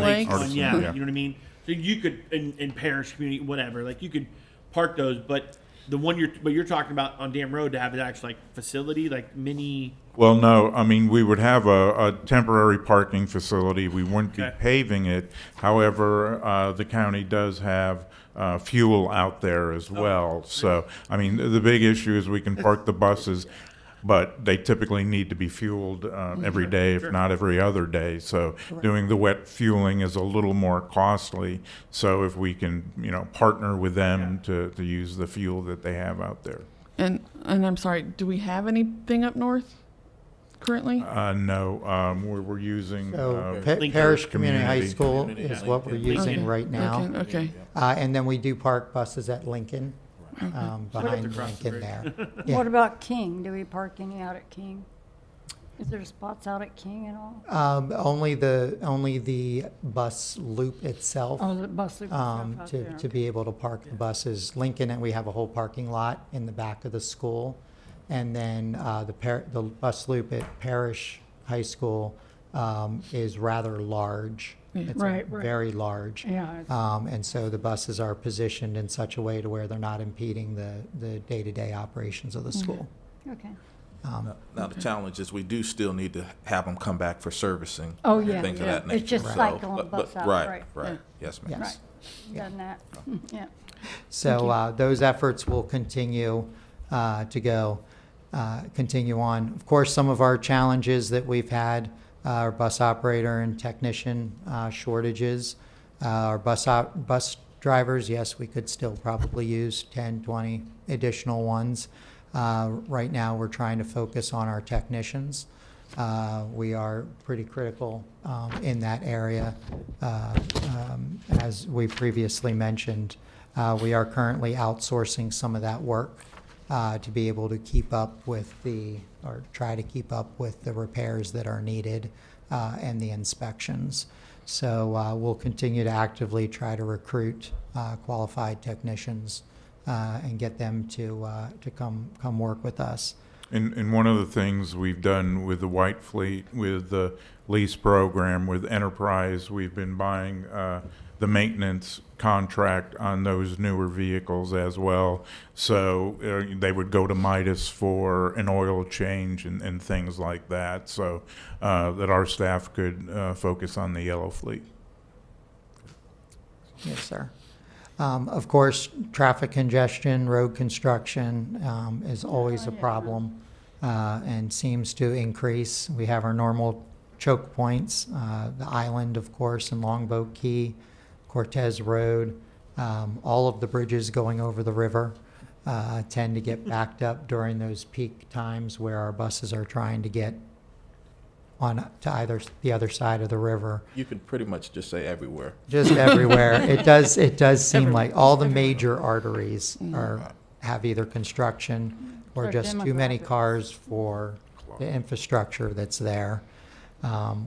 Lake. Lakes. yeah, Yeah. you know what I mean. So you could in Parish Community, whatever. Like you could park those, but you're talking about on Dam Road to have an actual like facility, like mini. Well, no, I mean, we would have a temporary parking facility. We wouldn't be Okay. paving it. However, the county does have fuel out there as well. So, I mean, the big issue is we can park the buses, but they typically need to be fueled every day, if not every other day. So doing the wet fueling is a little more costly. So if we can, partner with them to use the fuel that they have out there. And I'm sorry, do we have anything up north currently? No, we're using So Lincoln Parish Community High Community. School is what we're using Okay. right now. Okay. And then we do park buses at Lincoln, behind across the Lincoln there. What Yeah. about King? Do we park any out at King? Is there spots out at King at all? Only the bus loop itself. Oh, the bus loop and stuff out there. To be able to park the buses. Lincoln, and we have a whole parking lot in the back of the school. And then the bus loop at Parish High School is rather large. It's Right. very large. Yeah, it's- And so the buses are positioned in such a way to where they're not impeding the day-to-day operations of the school. Okay. Now, the challenge is we do still need to have them come back for servicing. Oh, and yeah, things of yeah. that nature. It's just So, cycle and but- bus but- out, right, Right, yeah. yes, ma'am. Yes. Done that. Yeah. So those efforts will continue to continue on. Of course, some of our challenges that we've had are bus operator and technician shortages. Our bus drivers, yes, we could still probably use 10, 20 additional ones. Right now, we're trying to focus on our technicians. We are pretty critical in that area. As we previously mentioned, we are currently outsourcing some of that work to be able to keep up with or try to keep up with the repairs that are needed and the inspections. So we'll continue to actively try to recruit qualified technicians and get them to come work with us. And one of the things we've done with the White Fleet, with the lease program, with Enterprise, we've been buying the maintenance contract on those newer vehicles as well. So they would go to Midas for an oil change and things like that, so that our staff could focus on the yellow fleet. Yes, sir. Of course, traffic congestion, road construction is always a problem and seems to increase. We have our normal choke points, the island, of course, and Longboat Key, Cortez Road. All of the bridges going over the river tend to get backed up during those peak times where our buses are trying to get on to the other side of the river. You could pretty much just say everywhere. Just everywhere. It does seem like all the major arteries have either construction or Or just too many demographics. cars for the infrastructure that's there.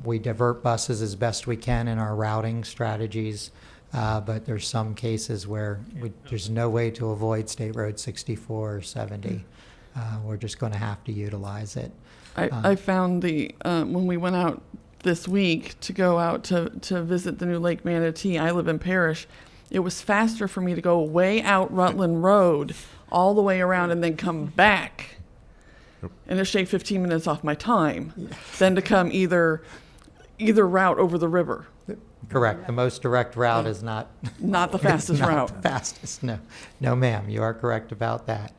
We divert buses as best we can in our routing strategies, but there's some cases where there's no way to avoid State Road 64 or 70. We're just going to have to utilize it. I found when we went out this week to go out to visit the new Lake Manatee, I live in Parrish, it was faster for me to go way out Rutland Road all the way around and then come back. And it shaved 15 minutes off my time than to come either route over the river. Correct. The most direct route is not. Not the fastest not route. the fastest, no. No, ma'am, you are correct about that.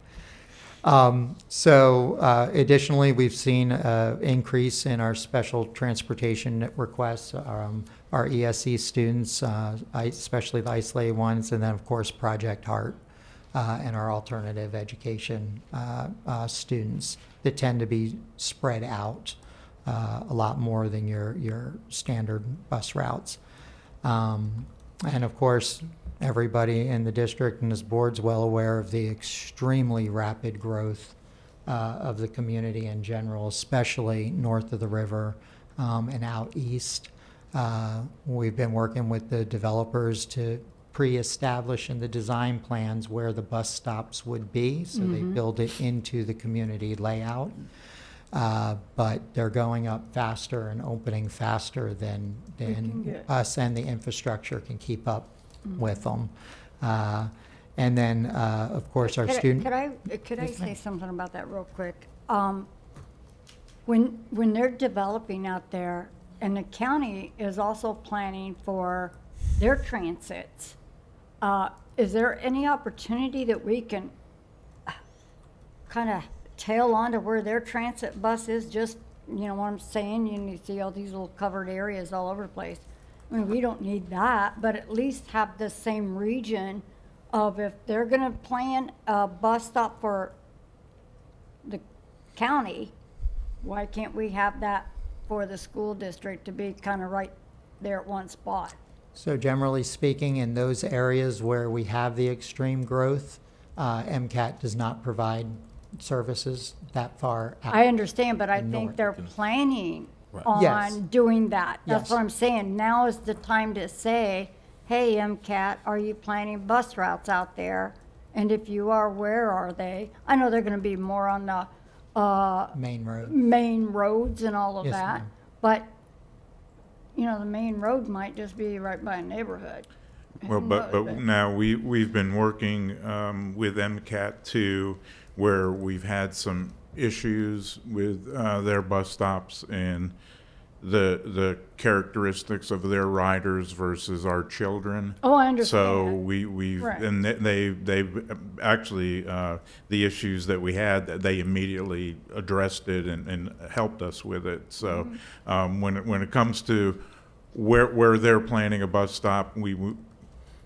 Additionally, we've seen an increase in our special transportation requests, our ESE students, especially the isolated ones, and then, of course, Project Heart and our alternative education students that tend to be spread out a lot more than your standard bus routes. And of course, everybody in the district and this board's well aware of the extremely rapid growth of the community in general, especially north of the river and out east. We've been working with the developers to pre-establish in the design plans where the bus stops would be, so they build it into the community layout. But they're going up faster and opening faster than us and the infrastructure can keep up with them. And then, of course, our Could I- student. Could I say something about that real quick? When they're developing out there, and the county is also planning for their transits, is there any opportunity that we can kind of tail on to where their transit bus is? Just, you know what I'm saying? You see all these little covered areas all over the place. I mean, we don't need that, but at least have the same region of, if they're gonna plan a bus stop for the county, why can't we have that for the school district to be kind of right there at one spot? So generally speaking, in those areas where we have the extreme growth, MCAT does not provide services that far out. I understand, but I think north. they're planning Yes. on doing that. That's Yes. what I'm saying. Now is the time to say, hey, MCAT, are you planning bus routes out there? And if you are, where are they? I know they're gonna be more on the, Main road. main roads and all of Yes, that. ma'am. But, you know, the main road might just be right by a neighborhood. Well, Who but knows, now we've been working with MCAT too, where we've had some issues with their bus stops and the characteristics of their riders versus our children. Oh, I So understand. we've Right. and they've actually the issues that we had, they immediately addressed it and helped us with it. So when it comes to where they're planning a bus stop, a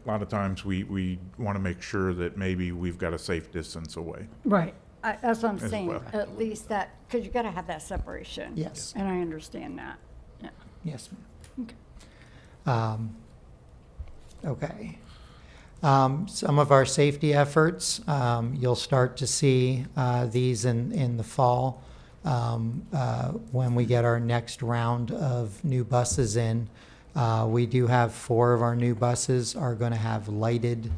lot of times we want to make sure that maybe we've got a safe distance away. Right. That's what I'm As saying. well. At least that, because you gotta have that separation. Yes. And I understand that. Yeah. Yes, ma'am. Okay. Okay. Some of our safety efforts, you'll start to see these in the fall when we get our next round of new buses in. We do have 4 of our new buses are going to have lighted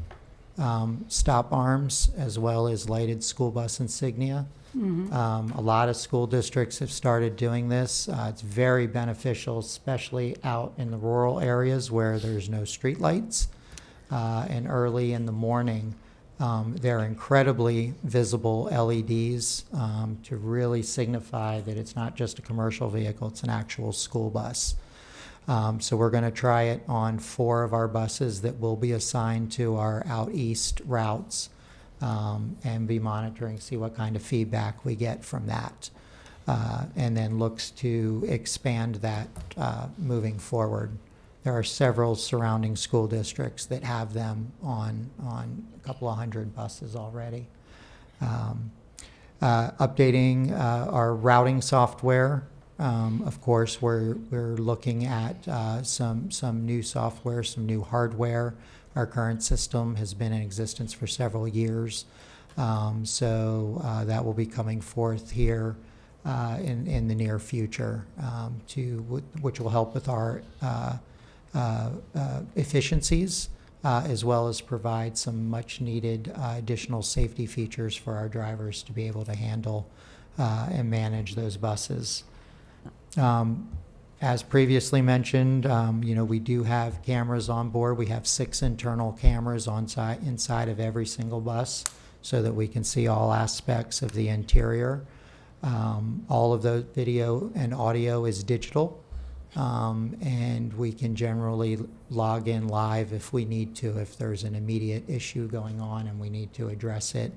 stop arms as well as lighted school bus insignia. A lot of school districts have started doing this. It's very beneficial, especially out in the rural areas where there's no street lights. And early in the morning, they're incredibly visible LEDs to really signify that it's not just a commercial vehicle, it's an actual school bus. So we're going to try it on 4 of our buses that will be assigned to our out east routes and be monitoring, see what kind of feedback we get from that. And then looks to expand that moving forward. There are several surrounding school districts that have them on a couple of hundred buses already. Updating our routing software. Of course, we're looking at some new software, some new hardware. Our current system has been in existence for several years, so that will be coming forth here in the near future, which will help with our efficiencies, as well as provide some much-needed additional safety features for our drivers to be able to handle and manage those buses. As previously mentioned, we do have cameras on board. We have 6 internal cameras inside of every single bus so that we can see all aspects of the interior. All of the video and audio is digital, and we can generally log in live if we need to. If there's an immediate issue going on and we need to address it,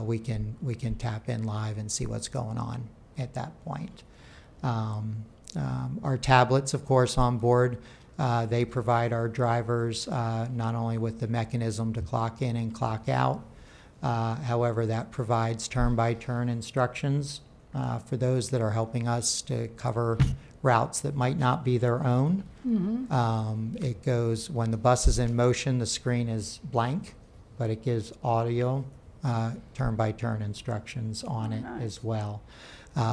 we can tap in live and see what's going on at that point. Our tablets, of course, on board, they provide our drivers not only with the mechanism to clock in and clock out, however, that provides turn-by-turn instructions for those that are helping us to cover routes that might not be their own. It goes, when the bus is in motion, the screen is blank, but it gives audio turn-by-turn instructions on it as well.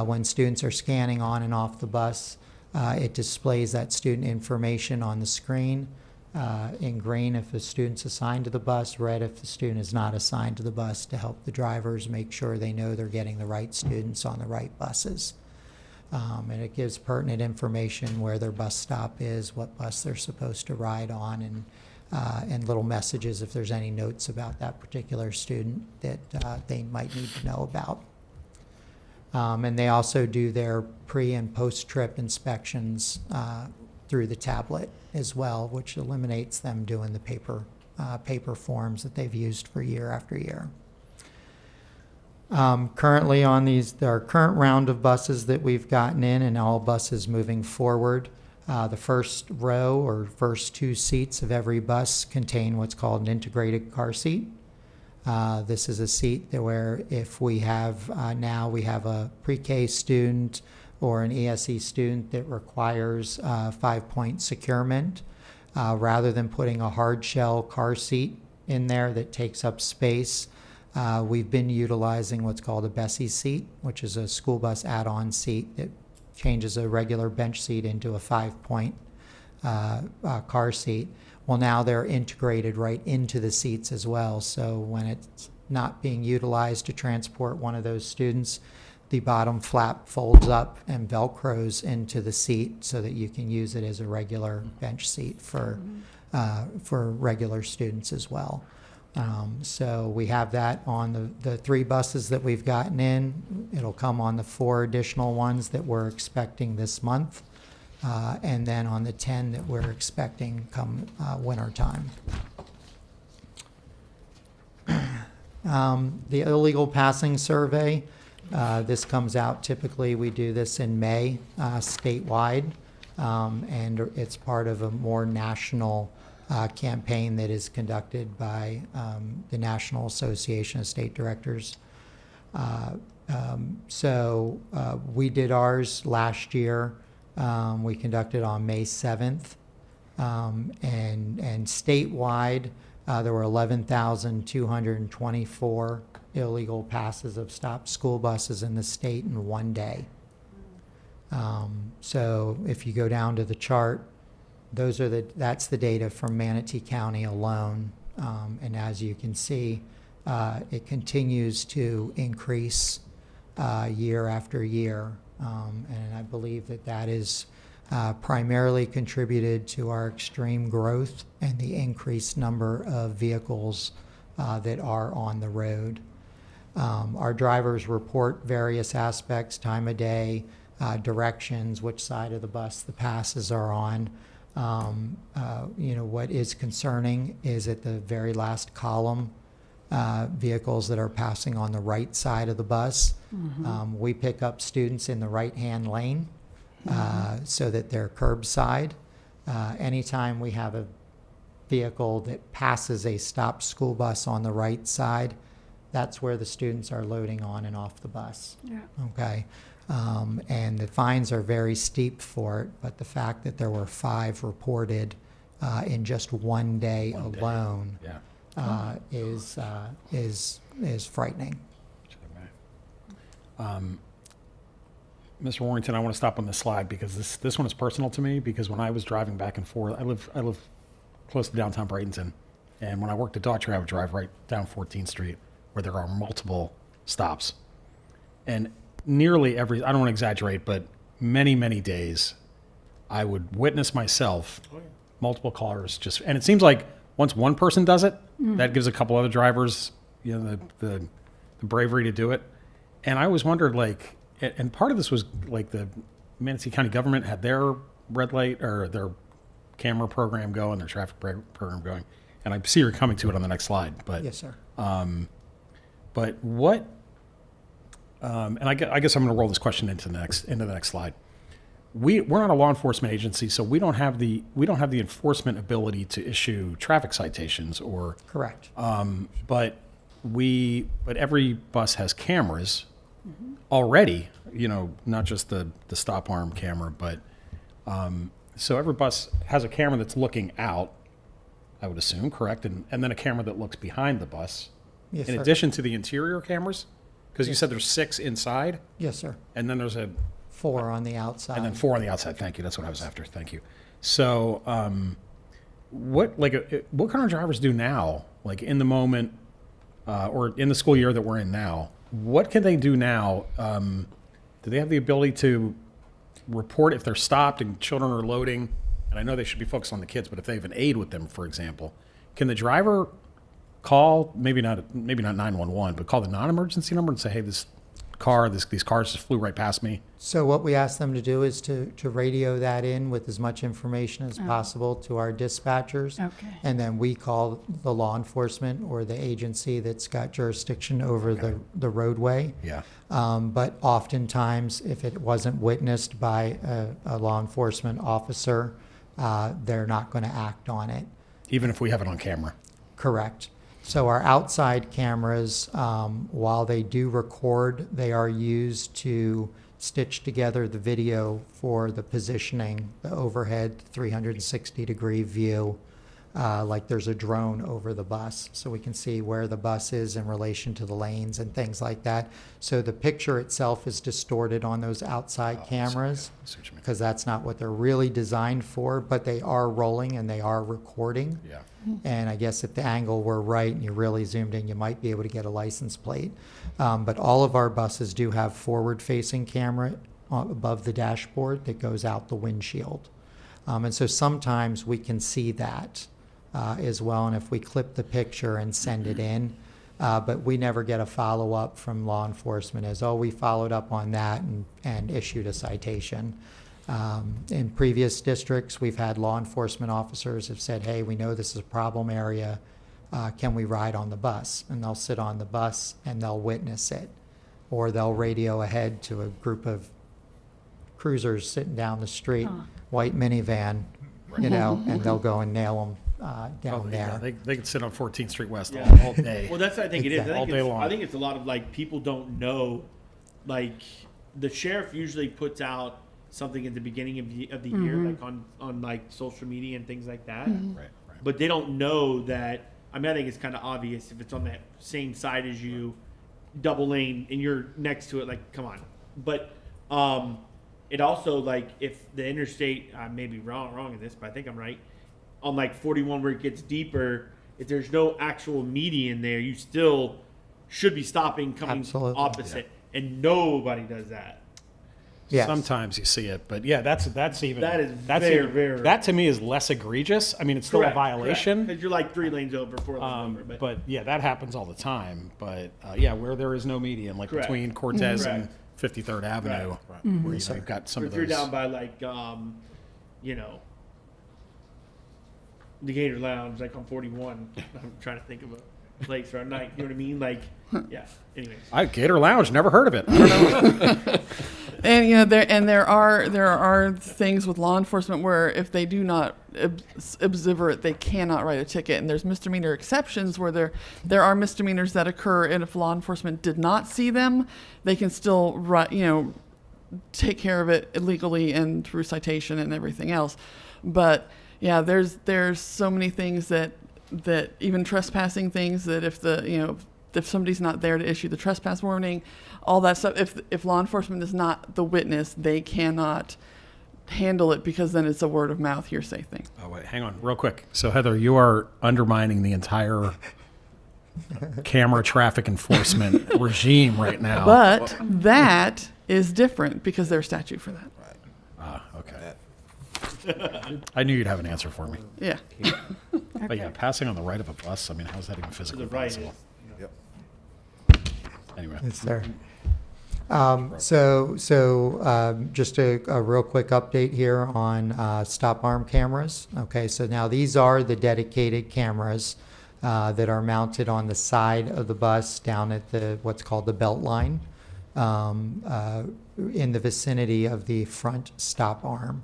When students are scanning on and off the bus, it displays that student information on the screen. In green if the student's assigned to the bus, red if the student is not assigned to the bus, to help the drivers make sure they know they're getting the right students on the right buses. And it gives pertinent information where their bus stop is, what bus they're supposed to ride on, and little messages if there's any notes about that particular student that they might need to know about. And they also do their pre and post-trip inspections through the tablet as well, which eliminates them doing the paper forms that they've used for year after year. Currently on our current round of buses that we've gotten in, and all buses moving forward, the first row or first 2 seats of every bus contain what's called an integrated car seat. This is a seat that where if we have, now we have a pre-K student or an ESE student that requires 5-point securement, rather than putting a hard shell car seat in there that takes up space, we've been utilizing what's called a Bessie seat, which is a school bus add-on seat that changes a regular bench seat into a 5-point car seat. Well, now they're integrated right into the seats as well. So when it's not being utilized to transport one of those students, the bottom flap folds up and Velcros into the seat so that you can use it as a regular bench seat for regular students as well. So we have that on the 3 buses that we've gotten in. It'll come on the 4 additional ones that we're expecting this month. And then on the 10 that we're expecting come winter time. The illegal passing survey, this comes out typically, we do this in May statewide, and it's part of a more national campaign that is conducted by the National Association of State Directors. So we did ours last year. We conducted on May 7th, and statewide, there were 11,224 illegal passes of stopped school buses in the state in one day. So if you go down to the chart, that's the data from Manatee County alone, and as you can see, it continues to increase year after year. And I believe that is primarily contributed to our extreme growth and the increased number of vehicles that are on the road. Our drivers report various aspects, time of day, directions, which side of the bus the passes are on. What is concerning is at the very last column, vehicles that are passing on the right side of the bus. Mm-hmm. We pick up students in the right-hand lane so that they're curbside. Anytime we have a vehicle that passes a stopped school bus on the right side, that's where the students are loading on and off the bus. Yeah. Okay. And the fines are very steep for it, but the fact that there were 5 reported in just one day alone. Yeah. Is frightening. Mr. Warrington, I want to stop on this slide because this one is personal to me, because when I was driving back and forth, I live close to downtown Bradenton, and when I worked at Daughtry, I would drive right down 14th Street where there are multiple stops. And nearly every, I don't want to exaggerate, but many, many days I would witness myself, multiple cars and it seems like once one person does it, that gives a couple other drivers, the bravery to do it. And I always wondered, and part of this was the Manatee County government had their red light or their camera program going, their traffic program going. And I see you're coming to it on the next slide, but yes, sir. But what? And I guess I'm going to roll this question into the next slide. We're not a law enforcement agency, so we don't have the enforcement ability to issue traffic citations or correct. But every bus has cameras already. Not just the stop arm camera, but so every bus has a camera that's looking out, I would assume, correct, and then a camera that looks behind the bus. Yes, in sir. addition to the interior cameras, because you said there's 6 inside. Yes, sir. And then there's 4 on the outside. And then 4 on the outside. Thank you. That's what I was after. Thank you. So, what kind of drivers do now, in the moment, or in the school year that we're in now? What can they do now? Do they have the ability to report if they're stopped and children are loading and I know they should be focused on the kids, but if they have an aide with them, for example, can the driver call, maybe not 911, but call the non-emergency number and say, hey, these cars just flew right past me? So what we ask them to do is to radio that in with as much information as possible to our dispatchers. Okay. And then we call the law enforcement or the agency that's got jurisdiction over the roadway. Yeah. But oftentimes, if it wasn't witnessed by a law enforcement officer, they're not going to act on it. Even if we have it on camera? Correct. So our outside cameras, while they do record, they are used to stitch together the video for the positioning, the overhead 360-degree view, like there's a drone over the bus, so we can see where the bus is in relation to the lanes and things like that. So the picture itself is distorted on those outside cameras because that's not what they're really designed for, but they are rolling and they are recording. Yeah. And I guess if the angle were right and you really zoomed in, you might be able to get a license plate. But all of our buses do have forward-facing camera above the dashboard that goes out the windshield. And so sometimes we can see that as well, and if we clip the picture and send it in, but we never get a follow-up from law enforcement as, oh, we followed up on that and issued a citation. In previous districts, we've had law enforcement officers have said, hey, we know this is a problem area. Can we ride on the bus? And they'll sit on the bus and they'll witness it. Or they'll radio ahead to a group of cruisers sitting down the street, white minivan, you know, and they'll go and nail them down there. Yeah, they could sit on 14th Street West Yeah. all day. Well, that's what I think it is. All day long. I think it's a lot of like people don't know, like the sheriff usually puts out something at the beginning of the year, like on like social media and things like that. Right. But they don't know that. I mean, I think it's kind of obvious if it's on that same side as you, double lane, and you're next to it. Like, come on. But it also, like, if the interstate, I may be wrong in this, but I think I'm right. On like 41 where it gets deeper, if there's no actual median there, you still should be stopping coming Absolutely. opposite, and nobody does that. Yes. Sometimes you see it, but yeah, that's even That is that's very, even, very- that to me is less egregious. I mean, it's still a violation. Because you're like 3 lanes over, 4 lanes over. But yeah, that happens all the time. But yeah, where there is no median, like Correct. between Cortez and Correct. 53rd Avenue, Right. where you've got some if of you're those. down by like, you know, the Gator Lounge, like on 41. I'm trying to think of a place for a night. You know what I mean? Like, yeah. Anyways. Gator Lounge, never heard of it. I don't know. And you know there are things with law enforcement where if they do not observe it, they cannot write a ticket. And there's misdemeanor exceptions where there are misdemeanors that occur, and if law enforcement did not see them, they can still take care of it illegally and through citation and everything else. But yeah, there's so many things that even trespassing things that if somebody's not there to issue the trespass warning, all that stuff, if law enforcement is not the witness, they cannot handle it because then it's a word of mouth hearsay thing. Oh wait, hang on, real quick. So Heather, you are undermining the entire camera traffic enforcement regime right now. But that is different because there's statute for that. Okay. I knew you'd have an answer for me. Yeah. But yeah, passing on the right of a bus, I mean, how's that even physically The right possible? Anyway. It's there. Just a real quick update here on stop arm cameras. Okay, so now these are the dedicated cameras that are mounted on the side of the bus down at what's called the belt line in the vicinity of the front stop arm.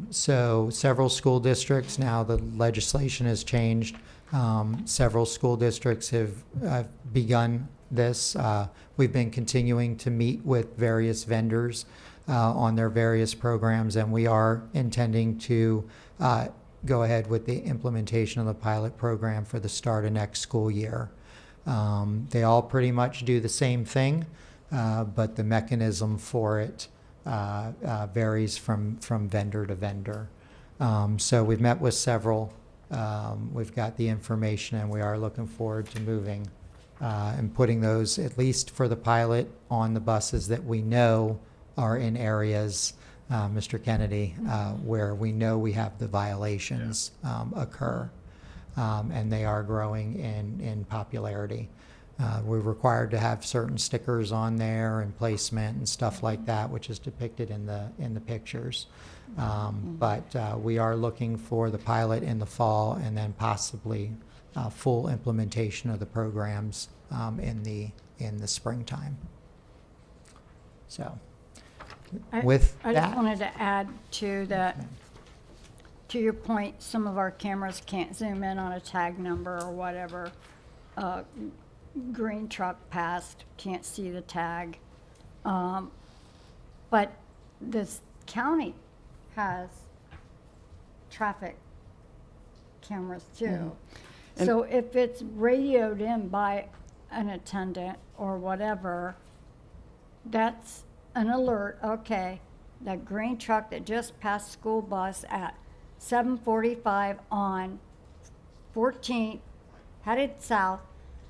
So several school districts, now the legislation has changed. Several school districts have begun this. We've been continuing to meet with various vendors on their various programs, and we are intending to go ahead with the implementation of the pilot program for the start of next school year. They all pretty much do the same thing, but the mechanism for it varies from vendor to vendor. So we've met with several. We've got the information, and we are looking forward to moving and putting those, at least for the pilot, on the buses that we know are in areas Mr. Kennedy, where we know we have the violations occur, and they are growing in popularity. We're required to have certain stickers on there and placement and stuff like that, which is depicted in the pictures. But we are looking for the pilot in the fall, and then possibly full implementation of the programs in the springtime. So, with I that, just wanted to add to that, to your point, some of our cameras can't zoom in on a tag number or whatever. Green truck passed, can't see the tag. But this county has traffic cameras too. So if it's radioed in by an attendant or whatever, that's an alert, okay, that green truck that just passed school bus at 7:45 on 14th, headed south,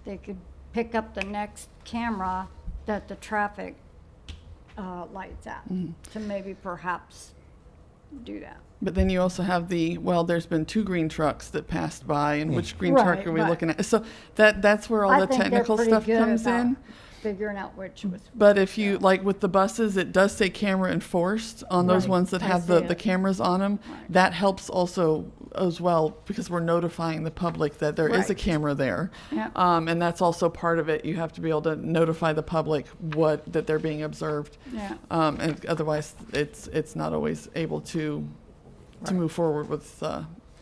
they could pick up the next camera that the traffic lights at, to maybe perhaps do that. But then you also have there's been 2 green trucks that passed by, and which green Right, truck are we but looking at? So that's where all I the think they're technical pretty stuff good comes about in. figuring out which was. But if you, like with the buses, it does say camera enforced on those Right, ones that I have see the it. cameras on them. Right. That helps also as well, because we're notifying the public that there is a Right. camera there. Yeah. And that's also part of it. You have to be able to notify the public that they're being observed. Yeah. And otherwise, it's not always able to move forward with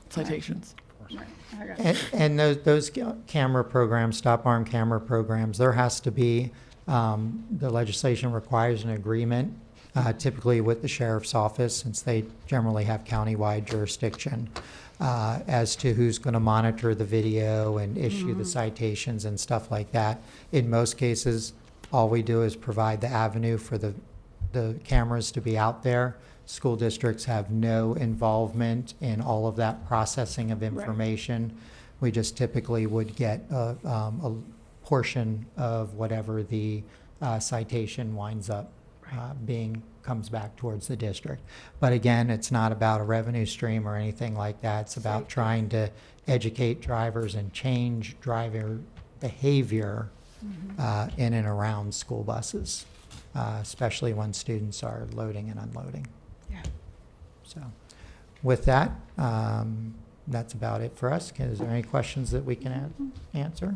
citations. Right, I got it. and those camera programs, stop arm camera programs, there has to be, the legislation requires an agreement, typically with the sheriff's office, since they generally have countywide jurisdiction, as to who's going to monitor the video and issue the citations and stuff like that. In most cases, all we do is provide the avenue for the cameras to be out there. School districts have no involvement in all of that processing of information. We just typically would get a portion of whatever the citation winds up comes back towards the district. But again, it's not about a revenue stream or anything like that. It's about trying to educate drivers and change driver behavior in and around school buses, especially when students are loading and unloading. Yeah. So with that, that's about it for us. Is there any questions that we can answer?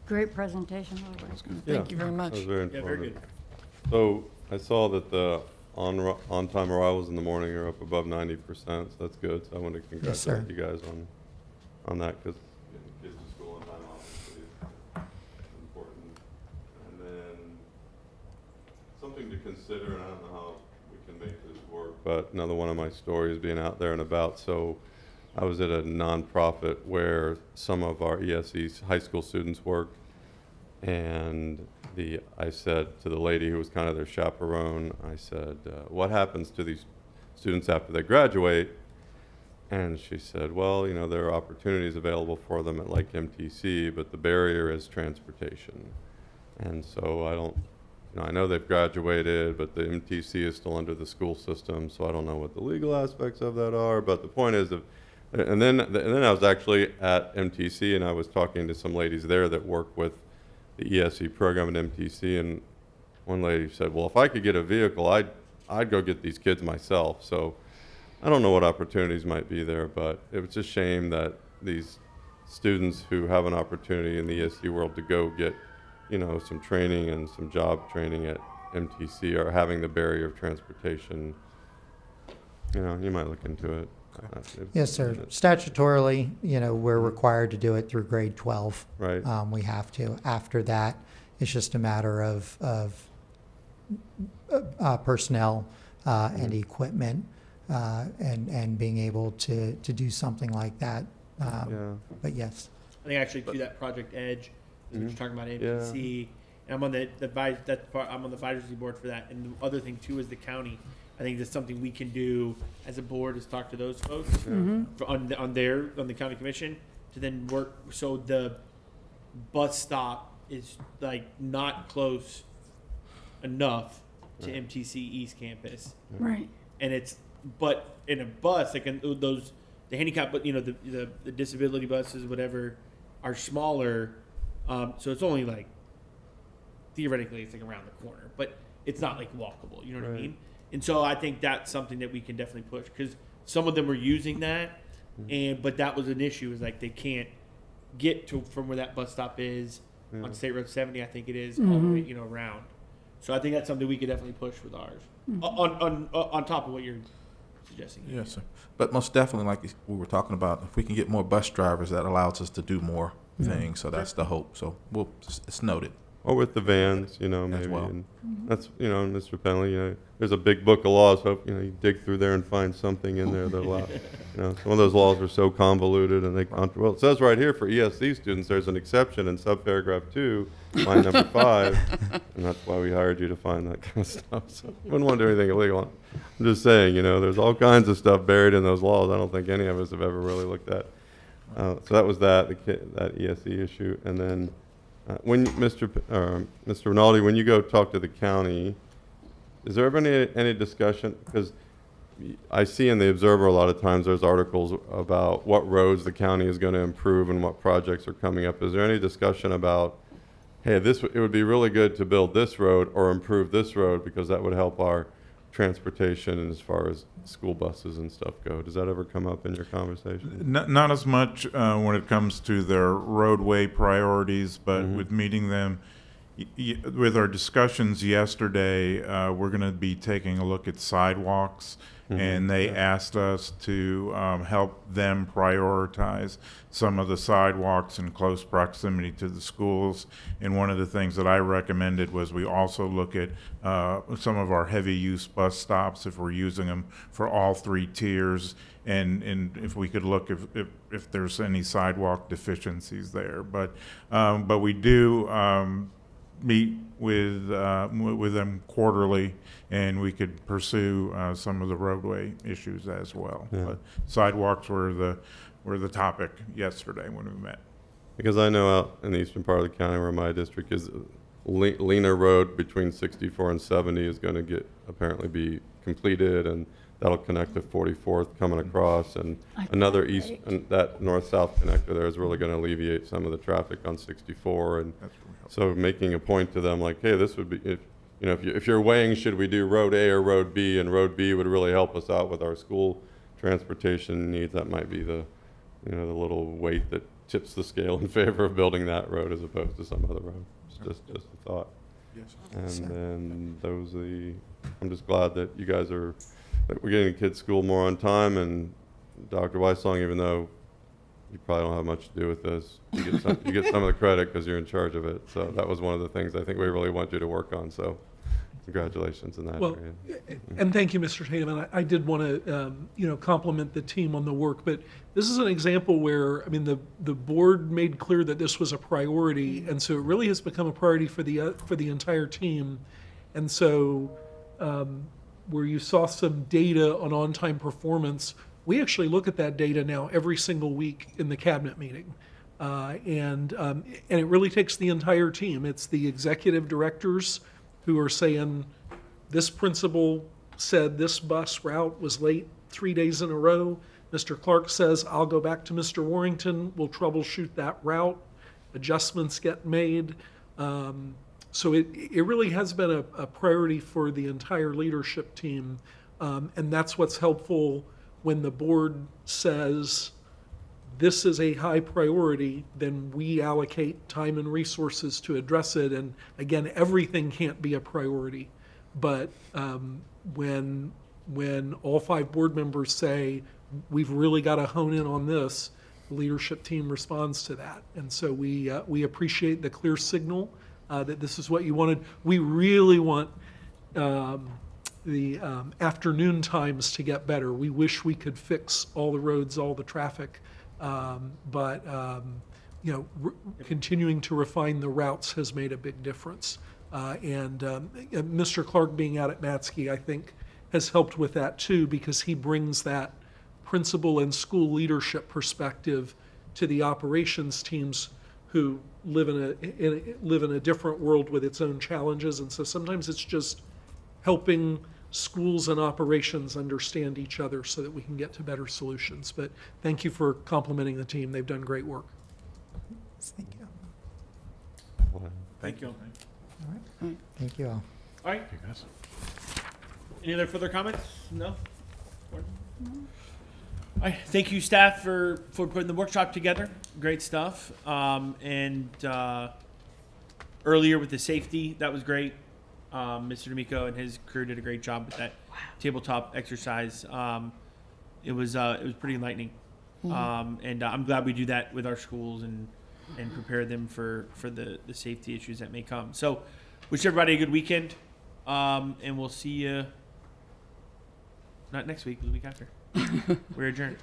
Great presentation, otherwise. Thank you very much. That was very Yeah, very informative. good. So I saw that the on-time arrivals in the morning are up above 90%, so that's good. So I want to Yes, sir. congratulate you guys on that, because getting kids to school on time obviously is important. And then something to consider, and I don't know how we can make this work, but another one of my stories being out there and about. So I was at a nonprofit where some of our ESE high school students work, and I said to the lady who was kind of their chaperone, I said, what happens to these students after they graduate? And she said, well, there are opportunities available for them at like MTC, but the barrier is transportation. And so I know they've graduated, but the MTC is still under the school system, so I don't know what the legal aspects of that are. But the point is, and then I was actually at MTC, and I was talking to some ladies there that work with the ESE program at MTC, and one lady said, well, if I could get a vehicle, I'd go get these kids myself. So I don't know what opportunities might be there, but it was a shame that these students who have an opportunity in the ESE world to go get, some training and some job training at MTC are having the barrier of transportation. You might look into it. Yes, sir. Statutorily, we're required to do it through grade 12. Right. We have to. After that, it's just a matter of personnel and equipment and being able to do something like that. But yes. I think actually to that Project Edge, is what you're talking about, MPC, and I'm on the I'm on the advisory board for that. And the other thing too is the county. I think that's something we can do as a board, is talk to those folks on the county commission to then work so the bus stop is like not close enough to MTC East Campus. Right. and but in a bus, like those, the handicap, but the disability buses, whatever, are smaller, so it's only like, theoretically it's like around the corner, but it's not like walkable, you know what I Right. mean? And so I think that's something that we can definitely push, because some of them were using that, but that was an issue, is like they can't get to from where that bus stop is on State Road 70, I think it is, all the way, around. So I think that's something we could definitely push with ours, on top of what you're suggesting. Yes, sir. But most definitely, like we were talking about, if we can get more bus drivers, that allows us to do more things. So that's the hope. So it's noted. Or with the vans, maybe. well. And that's, Mr. Penley, there's a big book of laws. So, you dig through there and find something in there that allows, some of those laws are so convoluted and well, it says right here for ESC students, there's an exception in subparagraph 2, line number 5. And that's why we hired you to find that kind of stuff. So I wouldn't want to do anything illegal. I'm just saying, there's all kinds of stuff buried in those laws I don't think any of us have ever really looked at. So that was that ESC issue. And then, when Mr. Rinaldi, when you go talk to the county, is there ever any discussion? Because I see in the Observer a lot of times there's articles about what roads the county is going to improve and what projects are coming up. Is there any discussion about, hey, it would be really good to build this road or improve this road because that would help our transportation and as far as school buses and stuff go? Does that ever come up in your conversation? Not as much when it comes to their roadway priorities, but with meeting them, with our discussions yesterday, we're going to be taking a look at sidewalks, and they asked us to help them prioritize some of the sidewalks in close proximity to the schools. And one of the things that I recommended was we also look at some of our heavy use bus stops, if we're using them for all 3 tiers, and if we could look if there's any sidewalk deficiencies there. But we do meet with them quarterly, and we could pursue some of the roadway issues as well. Yeah. But sidewalks were the topic yesterday when we met. Because I know out in the eastern part of the county where my district is, Lena Road between 64 and 70 is going to apparently be completed, and that'll connect to 44th coming across, and another east, and that north-south connector there is really going to alleviate some of the traffic on 64. And so making a point to them like, hey, this would be, if you're weighing, should we do road A or road B, and road B would really help us out with our school transportation needs, that might be the little weight that tips the scale in favor of building that road as opposed to some other road. It's just a thought. Yes. And then I'm just glad that you guys that we're getting kids to school more on time. And Dr. Weissong, even though you probably don't have much to do with this, you get some of the credit because you're in charge of it. So that was one of the things I think we really want you to work on. So congratulations in that area. And thank you, Mr. Tatum. And I did want to, compliment the team on the work. But this is an example where, the board made clear that this was a priority, and so it really has become a priority for the entire team. And so, where you saw some data on on-time performance, we actually look at that data now every single week in the cabinet meeting. And it really takes the entire team. It's the executive directors who are saying, this principal said this bus route was late 3 days in a row. Mr. Clark says, I'll go back to Mr. Warrington, we'll troubleshoot that route, adjustments get made. So it really has been a priority for the entire leadership team. And that's what's helpful when the board says, this is a high priority, then we allocate time and resources to address it. And again, everything can't be a priority. But when all 5 board members say, we've really got to hone in on this, the leadership team responds to that. And so we appreciate the clear signal that this is what you wanted. We really want the afternoon times to get better. We wish we could fix all the roads, all the traffic. But continuing to refine the routes has made a big difference. And Mr. Clark being out at Manatee, I think, has helped with that too, because he brings that principal and school leadership perspective to the operations teams who live in a different world with its own challenges. And so sometimes it's just helping schools and operations understand each other so that we can get to better solutions. But thank you for complimenting the team. They've done great work. Thank you. Thank you. All right. Thank you all. All right. Any other further comments? No? All right. Thank you, staff, for putting the workshop together. Great stuff. Earlier with the safety, that was great. Mr. D'Amico and his crew did a great job with that tabletop exercise. It was pretty enlightening. I'm glad we do that with our schools and prepare them for the safety issues that may come. So wish everybody a good weekend. And we'll see you not next week, but the week after. We're adjourned.